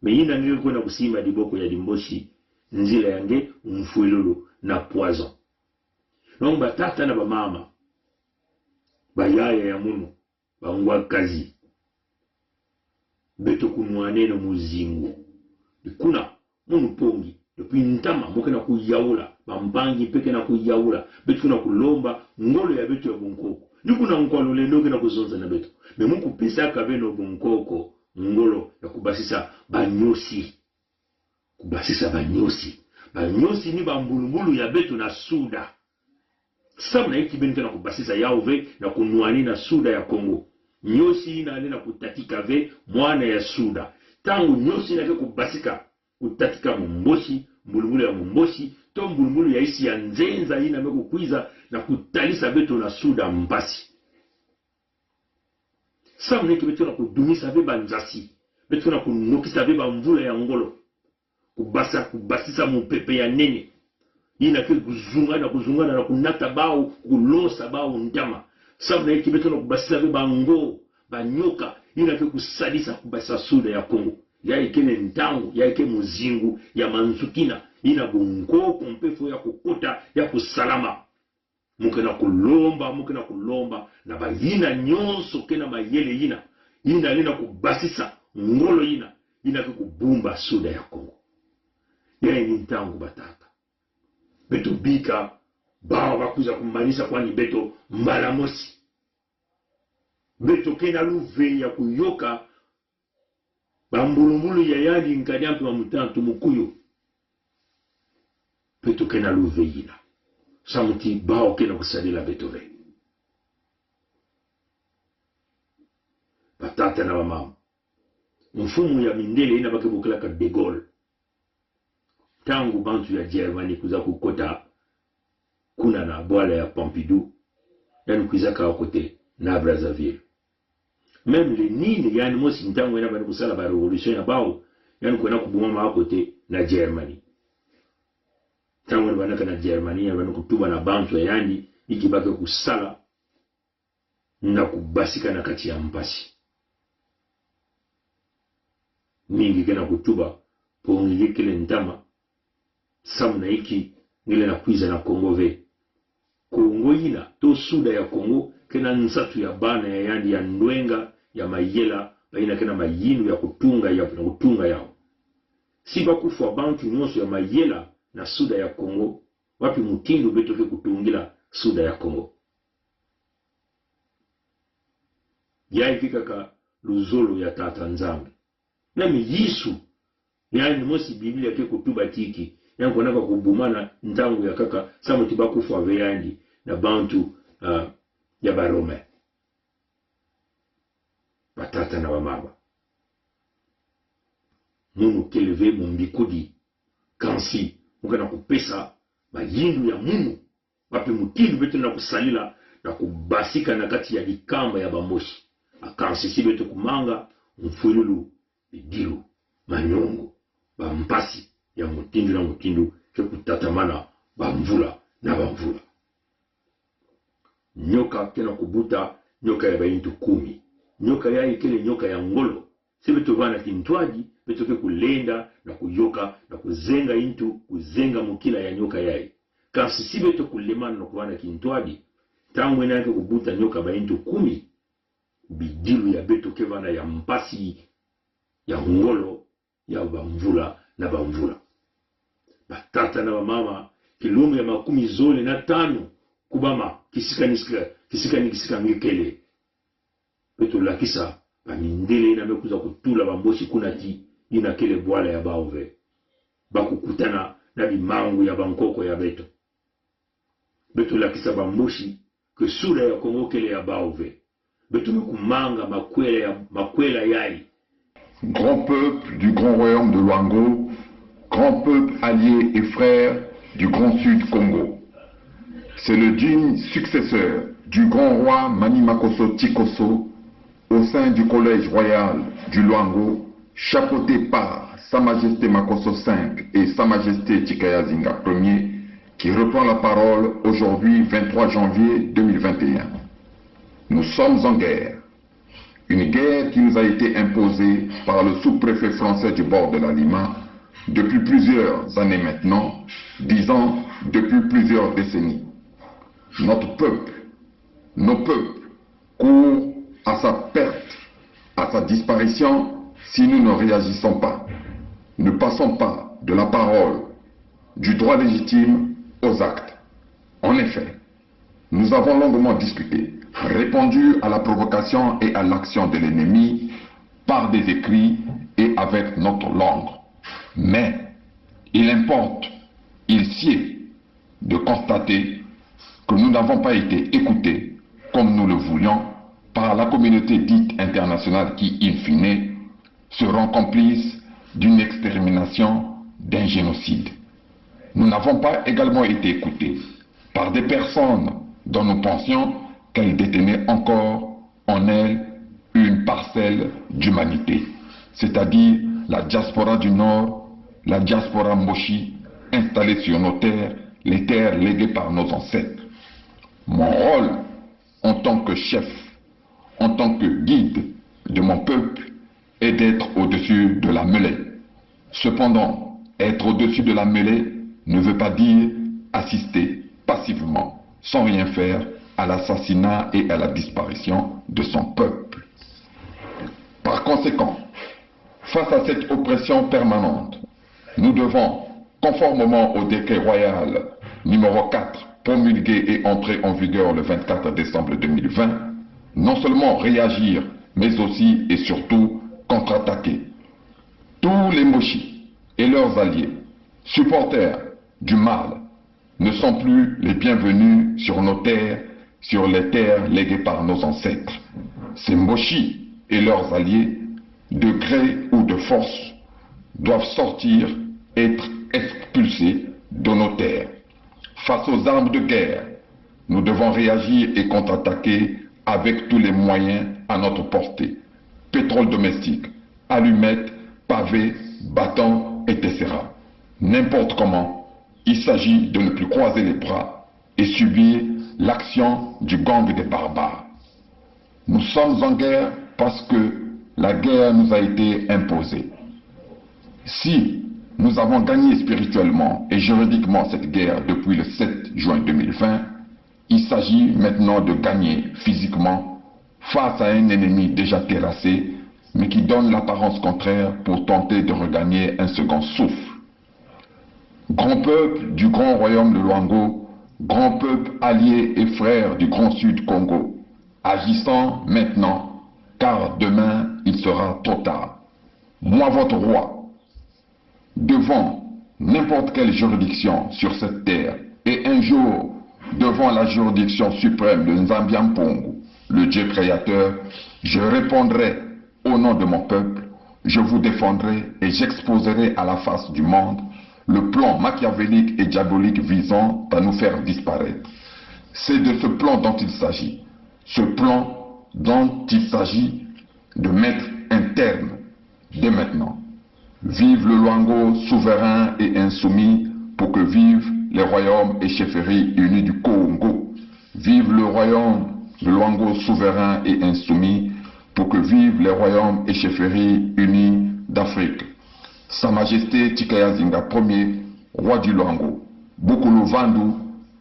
meina nile kwenda kusimba liboko ya limboshi nzila yange mfuilulu na poison nomba tata na bamama bayaya ya muno bangwa kazi beto kunwane na muzingu kuna munu pongi depi ntama moke na kuyaula bambangi peke na kuyaula beto kuna kulomba ngolo ya beto ya bunkoko nikuna nkwalo lendo na kuzonza na beto me muku pesa ka beno bunkoko ngolo ya kubasisa banyosi banyosi ni bambulumbulu ya betu na suda sabu na hiki beni kana kubasisa yao ve na kunuani na suda ya Kongo nyosi ina nena kutatika ve mwana ya suda tangu nyosi ina kubasika kutatika mumboshi mbulumbulu ya mumboshi to mbulumbulu ya isi ya nzenza ina meku kwiza na kutalisa betu na suda mbasi sabu na hiki betu na kudumisa ve banzasi betu na kunokisa ve bamvula ya ngolo kubasisa mupepe ya nene ina ke kuzungana na kunata bao kulosa bao ndama sabu na hiki betu na kubasisa ve bango banyoka ina ke kusadisa kubasisa suda ya Kongo ya ikene ntangu ya ike muzingu ya manzukina ina bungo kumpefo ya kukota ya kusalama muke na kulomba na bayina nyonso kena mayele ina lina kubasisa ngolo ina ke kubumba suda ya Kongo ya ini ntangu batata beto bika bao bakuza kumanisa kwani beto mbalamosi beto kena luve ya kuyoka bambulumulu ya yadi nkadampi wa mutantu mukuyo beto kena luve yina samuti bao kena kusadila beto ve batata na wamama mfumu ya mindele ina bake bukalaka de Gaulle tangu bantu ya Germany kuza kukota kuna na bwala ya Pompidou yani kuizaka wa kote na Brazzaville. Même les Nîmes yani mosi ntango yana bani kusala ba revolution ya bao yani kwenda kubuma wa kote na Germany. Tango bana na Germany ya bani kutuba na bantu yani ikibaka kusala na kubasika na kati ya mpasi. Mingi kena kutuba pongili kile ntama samu na iki ngile na kuiza na Kongo ve. Kongo ina to suda ya Kongo kena nsatu ya bana ya yandi ya ndwenga ya mayela baina kena mayinu ya kutunga yao. Siba kufu bantu nyonso ya mayela na suda ya Kongo wapi mutindo betoke kutungila suda ya Kongo. Yaifika ka luzolo ya tata nzambe. Nami Yesu yani mosi Biblia ke kutuba tiki yangu konaka kubumana ntangu ya kaka samu tibakufu aveyandi na bantu ya barome batata na wamama munu keleve mumbikudi kansi mukana kupesa mayindu ya munu wapi mutilu betu na kusalila na kubasika na kati ya likamba ya bamboshi akansi si betu kumanga mfululu bidilu manyongo bampasi ya mutindu na mutindu ke kutatamana bamvula na bamvula. Nyoka kena kubuta nyoka ya baintu 10. Nyoka ya ikele nyoka ya ngolo. Sibetu vana kintwaji betu ke kulenda na kuyoka na kuzenga intu kuzenga mukila ya nyoka yai. Kasi sibetu kulemana na kuvana kintwaji tangu ina yake kubuta nyoka baintu 10. Bidilu ya betu ke vana ya mpasi ya ngolo ya bamvula na bamvula. Batata na mama kilumu ya 15 kubama kisika ngikele beto lakisa bamindele na mekuza kutula bamboshi kunati ina kele bwala ya baove bakukutana na bimangu ya bankoko ya beto lakisa bamboshi ke sura ya Kongo kele ya baove beto kumanga makwela yai. Grand peuple du grand royaume de Luango, grand peuple allié et frère du grand sud Congo. C'est le digne successeur du grand roi Mani Makosso Tikosso au sein du collège royal du Luango, chapeauté par Sa Majesté Makosso V et Sa Majesté Tikaya Zinga Ier, qui reprend la parole aujourd'hui 23 janvier 2021. Nous sommes en guerre. Une guerre qui nous a été imposée par le sous-préfet français du bord de la Lima depuis plusieurs années maintenant, disons depuis plusieurs décennies. Notre peuple, nos peuples courent à sa perte, à sa disparition si nous ne réagissons pas. Ne passons pas de la parole, du droit légitime aux actes. En effet, nous avons longuement discuté, répondu à la provocation et à l'action de l'ennemi par des écrits et avec notre langue. Mais il importe, il sied de constater que nous n'avons pas été écoutés comme nous le voulions par la communauté dite internationale qui, in fine, seront complices d'une extermination, d'un génocide. Nous n'avons pas également été écoutés par des personnes dont nous pensions qu'elles détenaient encore en elles une parcelle d'humanité, c'est-à-dire la diaspora du Nord, la diaspora Moshi, installée sur nos terres, les terres léguées par nos ancêtres. Mon rôle, en tant que chef, en tant que guide de mon peuple, est d'être au-dessus de la mêlée. Cependant, être au-dessus de la mêlée ne veut pas dire assister passivement, sans rien faire, à l'assassinat et à la disparition de son peuple. Par conséquent, face à cette oppression permanente, nous devons, conformément au décret royal numéro 4, promulgué et entré en vigueur le 24 décembre 2020, non seulement réagir, mais aussi et surtout contre-attaquer. Tous les Moshi et leurs alliés, supporters du mal, ne sont plus les bienvenus sur nos terres, sur les terres léguées par nos ancêtres. Ces Moshi et leurs alliés, de gré ou de force, doivent sortir, être expulsés de nos terres. Face aux armes de guerre, nous devons réagir et contre-attaquer avec tous les moyens à notre portée. Pétrole domestique, allumettes, pavés, bâtons, etc. N'importe comment, il s'agit de ne plus croiser les bras et subir l'action du gang des barbares. Nous sommes en guerre parce que la guerre nous a été imposée. Si nous avons gagné spirituellement et juridiquement cette guerre depuis le 7 juin 2020, il s'agit maintenant de gagner physiquement face à un ennemi déjà terrassé, mais qui donne l'apparence contraire pour tenter de regagner un second souffle. Grand peuple du grand royaume de Luango, grand peuple allié et frère du grand sud Congo, agissant maintenant, car demain il sera trop tard. Moi, votre roi, devant n'importe quelle juridiction sur cette terre, et un jour devant la juridiction suprême de Nzambiampongo, le Dieu créateur, je répondrai au nom de mon peuple, je vous défendrai et j'exposerai à la face du monde le plan machiavélique et diabolique visant à nous faire disparaître. C'est de ce plan dont il s'agit. Ce plan dont il s'agit de mettre un terme dès maintenant. Vive le Luango souverain et insoumis pour que vivent les royaumes et chefferies unis du Congo. Vive le royaume de Luango souverain et insoumis pour que vivent les royaumes et chefferies unis d'Afrique. Sa Majesté Tikaya Zinga Ier, roi du Luango. Bukulu Vandu,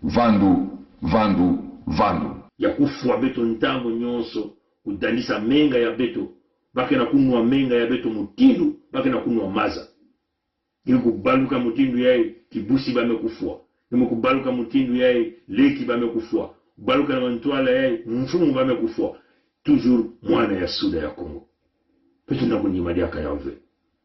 Vandu, Vandu, Vandu. Ya kufua beto ntango nyonso, kudandisa menga ya beto, bake na kunua menga ya beto mutindu, bake na kunua maza. Ili kubaluka mutindu yae, kibusi bame kufua. Ili kubaluka mutindu yae, leki bame kufua. Kubaluka na mantuala yae, mfumu bame kufua. Toujours mwana ya suda ya Kongo. Petu na kunyimadia kayave.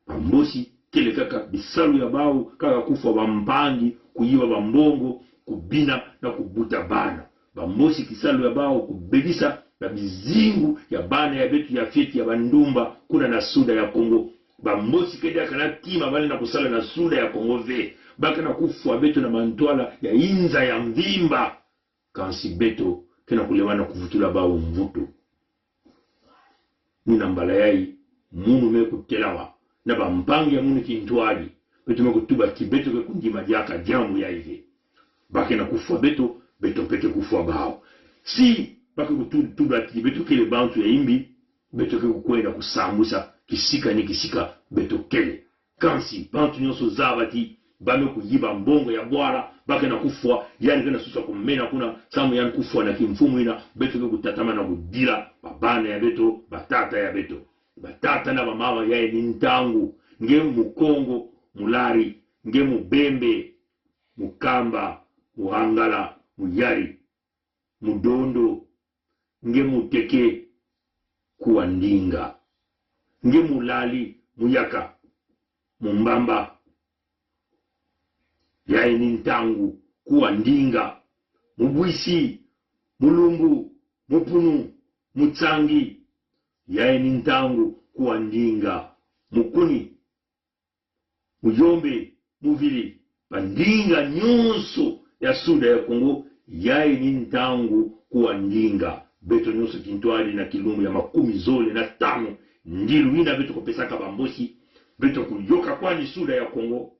Pambosi, kele kaka bisalu ya bao, kaka kufua bampangi, kuyiwa bambongo, kubina na kubuta bana. Bamosi kisalu ya bao kubebisa na mizingu ya bana ya betu ya feti ya bandumba kuna na suda ya Kongo. Bamosi kede ya kana kima bali na kusala na suda ya Kongo ve. Baka na kufua betu na mantuala ya inza ya mvimba. Kansi betu kena kulewana kuvutula bao mvuto. Nina mbala yai munu meku telawa. Na bampangi ya munu kintuadi. Betu meku tuba kibetu ke kundima jaka jamu ya hivi. Baka na kufua betu. Beto peke kufua bao. Si baka kutuba beto kele bantu ya imbi, beto ke kukwenda kusambusa kisika ni kisika beto kele. Kansi bantu nyonso zabati bame kuyiba mbongo ya bwara baka na kufua yani kana susa kumena kuna samu yani kufua na kimfumu ina beto ke kutatama na kudila babana ya beto batata ya beto. Batata na mamawa ya nintangu nge mukongo mulari nge mubembe mukamba muhangala muyari, mudondo, nge muteke kuwa ndinga, nge mulali, muyaka, mumbamba, yae nintangu kuwa ndinga, mubwisi, mulungu, mupunu, mutsangi, yae nintangu kuwa ndinga, mukuni, muyombe, muvili, bandinga nyonso, ya suda ya Kongo yae ni ntangu kuwa ndinga beto nyonso kintuali na kilumu ya 15 ndilu ina beto kopesaka bambosi beto kuyoka kwani suda ya Kongo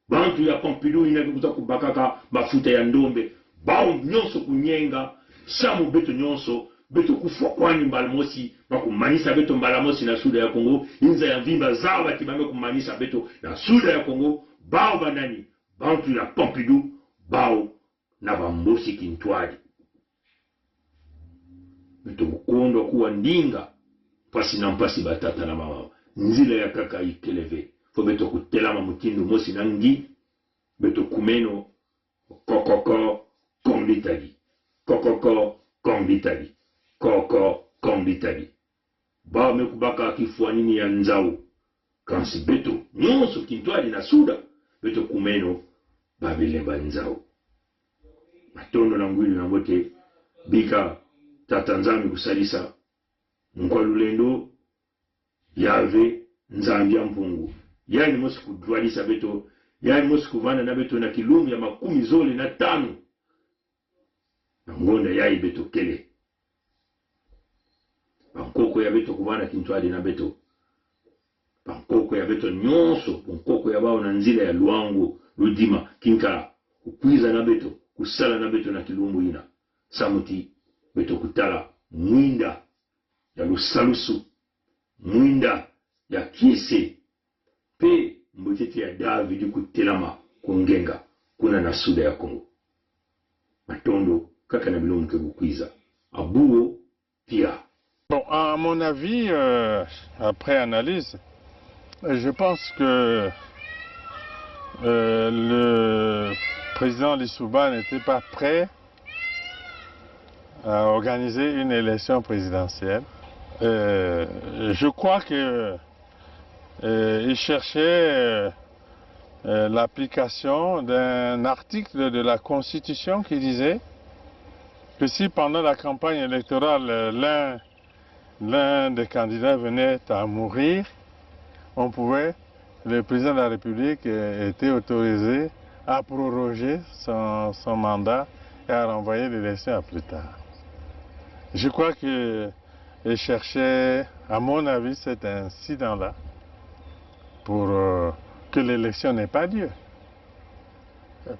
bantu ya Pompidou ina kuza kubakaka mafuta ya ndombe bao nyonso kunyenga samu beto nyonso beto kufwa kwani mbalamosi bakumanisa beto mbalamosi na suda ya Kongo inza ya vimba zao batibame kumanisa beto na suda ya Kongo bao banani bantu ya Pompidou bao na bambosi kintwali beto mukondo kuwa ndinga pasi na mpasi batata na mama nzila ya kaka ikeleve fo beto kutelama mutindu mosi nangi beto kumeno kokoko konditali kokoko konditali koko konditali bao mekubaka kifuanini ya nzau kansi beto nyonso kintwali na suda beto kumeno babilemba nzau matondo na ngwili na mbote bika tata nzambi kusalisa Nkwalulendo yave Nzambiampongo yani mosi kudwalisa beto yaani mosikuvana na beto na kilumbi ya makumi zole na tano na ngonda yai beto kele bankoko ya beto kuvana kintwadi na beto bankoko ya beto nyonso bankoko ya bao na nzila ya luangu ludima kinkala kukwiza na beto kusala na beto na kilumbu ina samuti beto kutala mwinda ya lusalusu mwinda ya kise pe mbutete ya Davidi kutelama kungenga kuna na suda ya Kongo matondo kaka na bilomke kukwiza abuo pia. Bon, à mon avis, après analyse, je pense que le président Lissouba n'était pas prêt à organiser une élection présidentielle. Je crois que il cherchait l'application d'un article de la Constitution qui disait que si pendant la campagne électorale l'un des candidats venait à mourir, le président de la République était autorisé à proroger son mandat et à renvoyer l'élection à plus tard. Je crois qu'il cherchait, à mon avis, cet incident-là pour que l'élection n'ait pas lieu.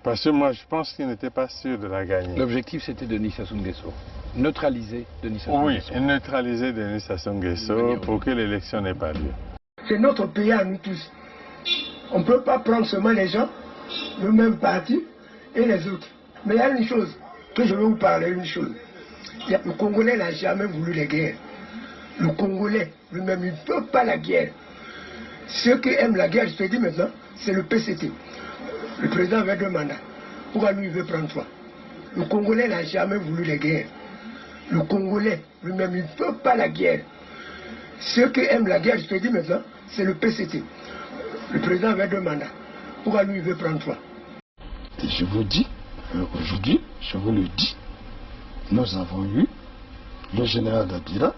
Parce que moi, je pense qu'il n'était pas sûr de la gagner. L'objectif, c'était Denis Sassou Nguesso. Neutraliser Denis Sassou Nguesso. Oui, neutraliser Denis Sassou Nguesso pour que l'élection n'ait pas lieu. C'est notre pays à nous tous. On ne peut pas prendre seulement les gens, le même parti et les autres. Mais il y a une chose que je veux vous parler, une chose. Le Congolais n'a jamais voulu la guerre. Le Congolais lui-même, il ne peut pas la guerre. Ceux qui aiment la guerre, je te dis maintenant, c'est le PCT. Le président avait 2 mandats. Pourquoi lui, il veut prendre 3? Le Congolais n'a jamais voulu la guerre. Le Congolais lui-même, il ne peut pas la guerre. Ceux qui aiment la guerre, je te dis maintenant, c'est le PCT. Le président avait 2 mandats. Pourquoi lui, il veut prendre 3? Et je vous dis, aujourd'hui, je vous le dis, nous avons eu le général Dabira,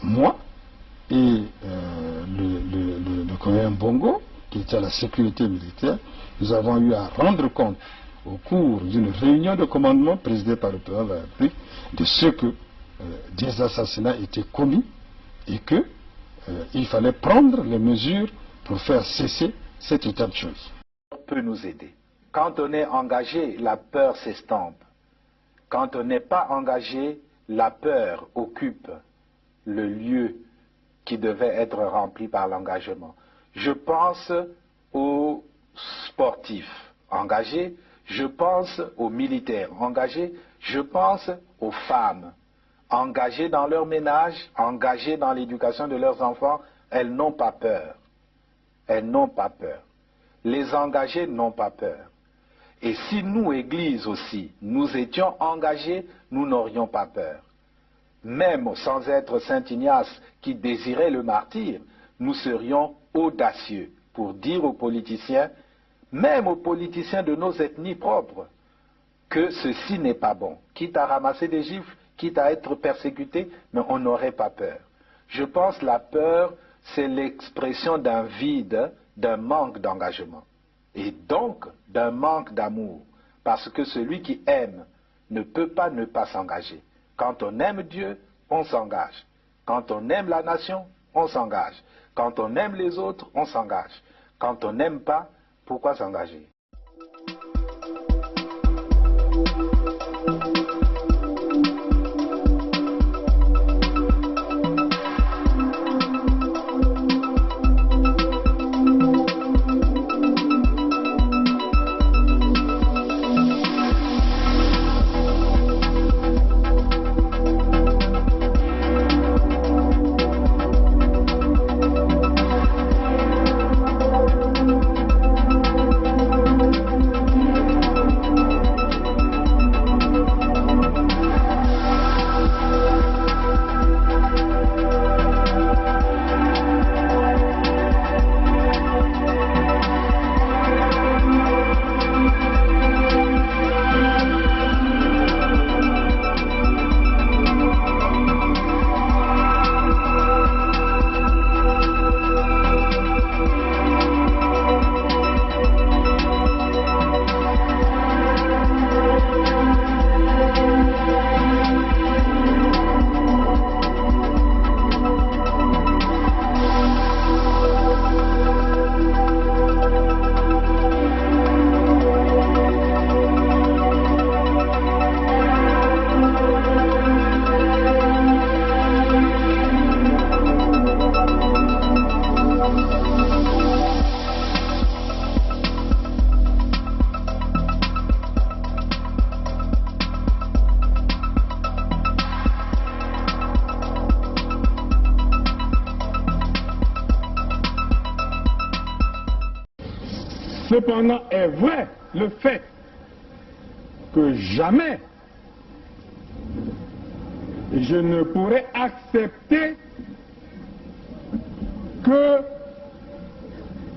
moi et le colonel Bongo, qui était à la sécurité militaire. Nous avons eu à rendre compte au cours d'une réunion de commandement présidée par le président de la République de ce que des assassinats étaient commis et qu'il fallait prendre les mesures pour faire cesser cet état de choses. Peut nous aider. Quand on est engagé, la peur s'estompe. Quand on n'est pas engagé, la peur occupe le lieu qui devait être rempli par l'engagement. Je pense aux sportifs engagés, je pense aux militaires engagés, je pense aux femmes engagées dans leur ménage, engagées dans l'éducation de leurs enfants. Elles n'ont pas peur. Elles n'ont pas peur. Les engagés n'ont pas peur. Et si nous, Église aussi, nous étions engagés, nous n'aurions pas peur. Même sans être Saint Ignace qui désirait le martyre, nous serions audacieux pour dire aux politiciens, même aux politiciens de nos ethnies propres, que ceci n'est pas bon. Quitte à ramasser des gifles, quitte à être persécuté, mais on n'aurait pas peur. Je pense que la peur, c'est l'expression d'un vide, d'un manque d'engagement. Et donc d'un manque d'amour. Parce que celui qui aime ne peut pas ne pas s'engager. Quand on aime Dieu, on s'engage. Quand on aime la nation, on s'engage. Quand on aime les autres, on s'engage. Quand on n'aime pas, pourquoi s'engager? cependant est vrai le fait que jamais je ne pourrais accepter que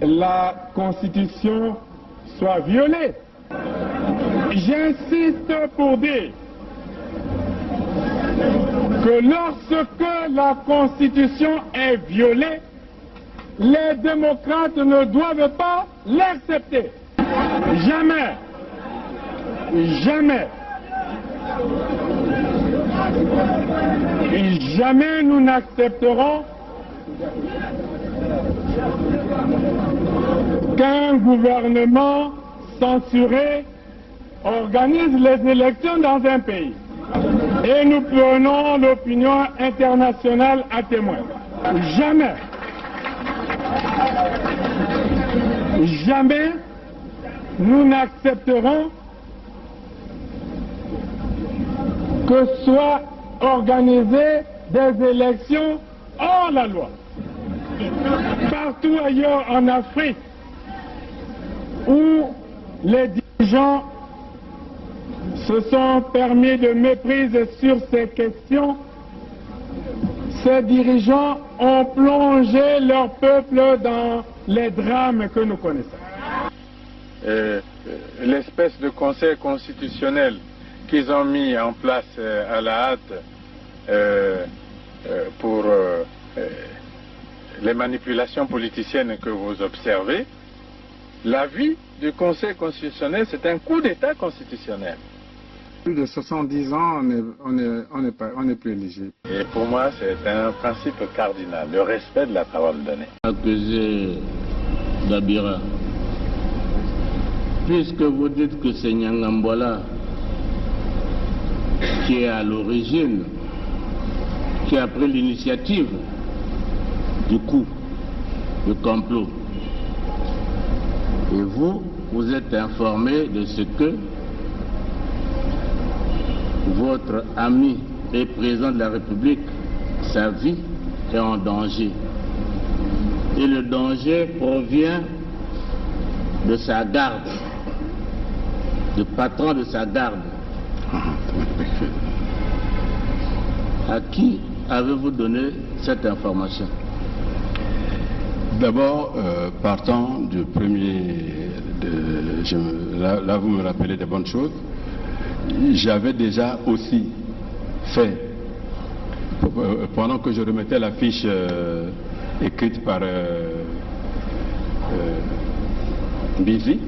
la Constitution soit violée. J'insiste pour dire que lorsque la Constitution est violée, les démocrates ne doivent pas l'accepter. Jamais. Jamais. Et jamais nous n'accepterons qu'un gouvernement censuré organise les élections dans un pays. Et nous prenons l'opinion internationale à témoin. Jamais. Jamais nous n'accepterons que soient organisées des élections hors la loi. Partout ailleurs en Afrique où les dirigeants se sont permis de méprise sur ces questions, ces dirigeants ont plongé leur peuple dans les drames que nous connaissons. L'espèce de conseil constitutionnel qu'ils ont mis en place à la hâte pour les manipulations politiciennes que vous observez, l'avis du Conseil constitutionnel, c'est un coup d'État constitutionnel. Plus de 70 ans, on n'est plus éligible. Et pour moi, c'est un principe cardinal, le respect de la parole donnée. Accusé Dabira, puisque vous dites que c'est Nyangambwala qui est à l'origine, qui a pris l'initiative du coup, du complot, et vous êtes informé de ce que votre ami et président de la République, sa vie est en danger. Et le danger provient de sa garde, du patron de sa garde. À qui avez-vous donné cette information? D'abord, partant du premier, là vous me rappelez des bonnes choses, j'avais déjà aussi fait, pendant que je remettais la fiche écrite par Bizi,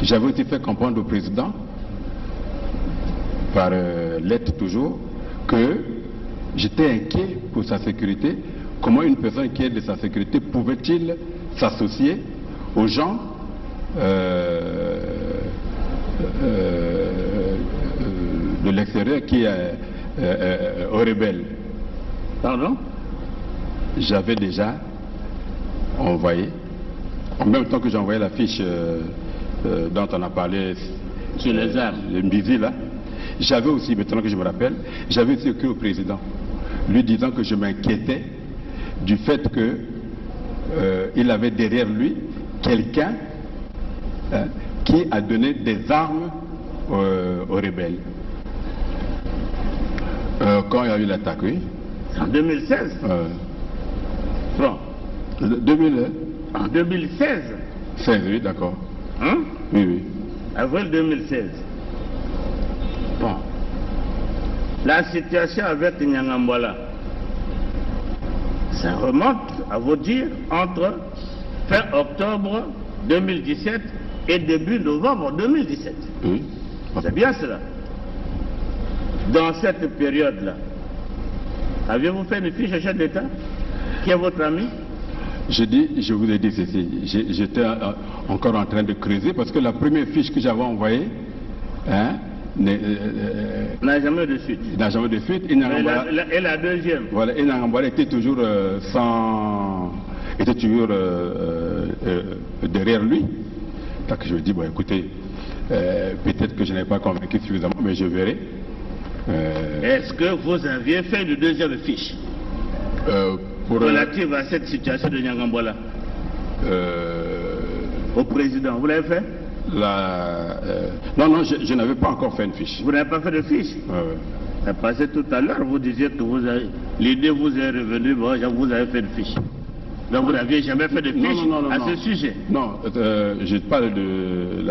j'avais aussi fait comprendre au président, par lettre toujours, que j'étais inquiet pour sa sécurité. Comment une personne qui est de sa sécurité pouvait-il s'associer aux gens de l'extérieur qui est aux rebelles? Pardon? J'avais déjà envoyé, en même temps que j'ai envoyé la fiche dont on a parlé sur les armes, le Mbizi là, j'avais aussi, maintenant que je me rappelle, j'avais aussi écrit au président, lui disant que je m'inquiétais du fait qu'il avait derrière lui quelqu'un qui a donné des armes aux rebelles. Quand il y a eu l'attaque, oui. En 2016 Bon. 2000, en 2016 16, oui, d'accord. Hein? Oui, oui. Avril 2016. Bon. La situation avec Nyangambwala, ça remonte, à vous dire, entre fin octobre 2017 et début novembre 2017. Oui. C'est bien cela. Dans cette période-là, aviez-vous fait une fiche chef d'État qui est votre ami? Je vous ai dit ceci, j'étais encore en train de creuser parce que la première fiche que j'avais envoyée n'a jamais de suite. Il n'a jamais de suite. Et la deuxième? Voilà, et Nyangambwala était toujours était toujours derrière lui. Donc je me dis, bon écoutez, peut-être que je n'ai pas convaincu suffisamment, mais je verrai. Est-ce que vous aviez fait une deuxième fiche relative à cette situation de Nyangambwala? au président. Vous l'avez fait? Non, je n'avais pas encore fait une fiche. Vous n'avez pas fait de fiche? Oui. Parce que tout à l'heure, vous disiez que l'idée vous est revenue, bon, vous avez fait une fiche. Donc vous n'aviez jamais fait de fiche à ce sujet? Non, je parle de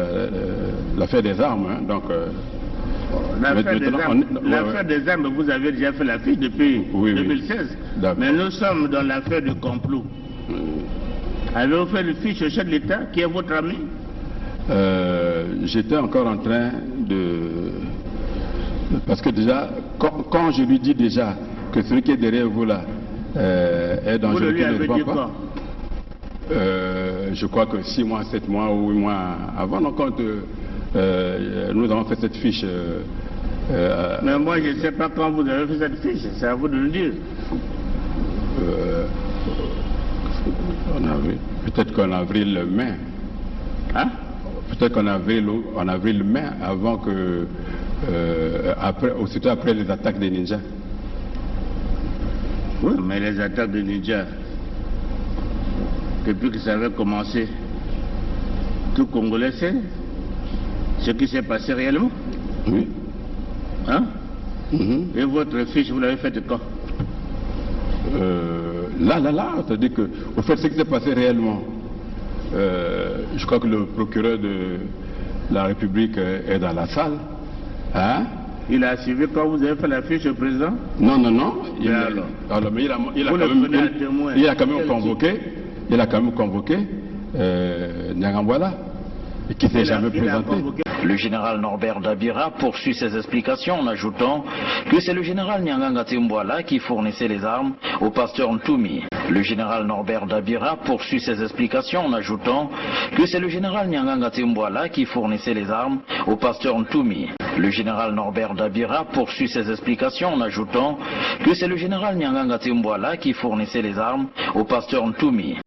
l'affaire des armes. Hein, donc, l'affaire des armes, vous avez déjà fait la fiche depuis 2016. Mais nous sommes dans l'affaire du complot. Avez-vous fait une fiche au chef de l'État, qui est votre ami? J'étais encore en train de... Parce que déjà, quand je lui dis déjà que celui qui est derrière vous là est dangereux, vous lui avez dit quoi? Je crois que 6 mois, 7 mois ou 8 mois avant, donc quand nous avons fait cette fiche. Mais moi je ne sais pas quand vous avez fait cette fiche, c'est à vous de le dire. Peut-être qu'en avril-mai. Hein? Peut-être qu'en avril-mai, avant que... aussitôt après les attaques des ninjas. Oui, mais les attaques des ninjas, depuis que ça avait commencé, tout Congolais sait ce qui s'est passé réellement. Oui. Hein? Et votre fiche, vous l'avez faite quand? Là, c'est-à-dire que, au fait, ce qui s'est passé réellement, je crois que le procureur de la République est dans la salle. Hein? Il a suivi quand vous avez fait la fiche au président? Non. Mais il a quand même convoqué. Il a quand même convoqué Nyangambwala, qui ne s'est jamais présenté. Le général Norbert Dabira poursuit ses explications en ajoutant que c'est le général Nyanganga Timbwala qui fournissait les armes au pasteur Ntoumi. Le général Norbert Dabira poursuit ses explications en ajoutant que c'est le général Nyanganga Timbwala qui fournissait les armes au pasteur Ntoumi. Le général Norbert Dabira poursuit ses explications en ajoutant que c'est le général Nyanganga Timbwala qui fournissait les armes au pasteur Ntoumi.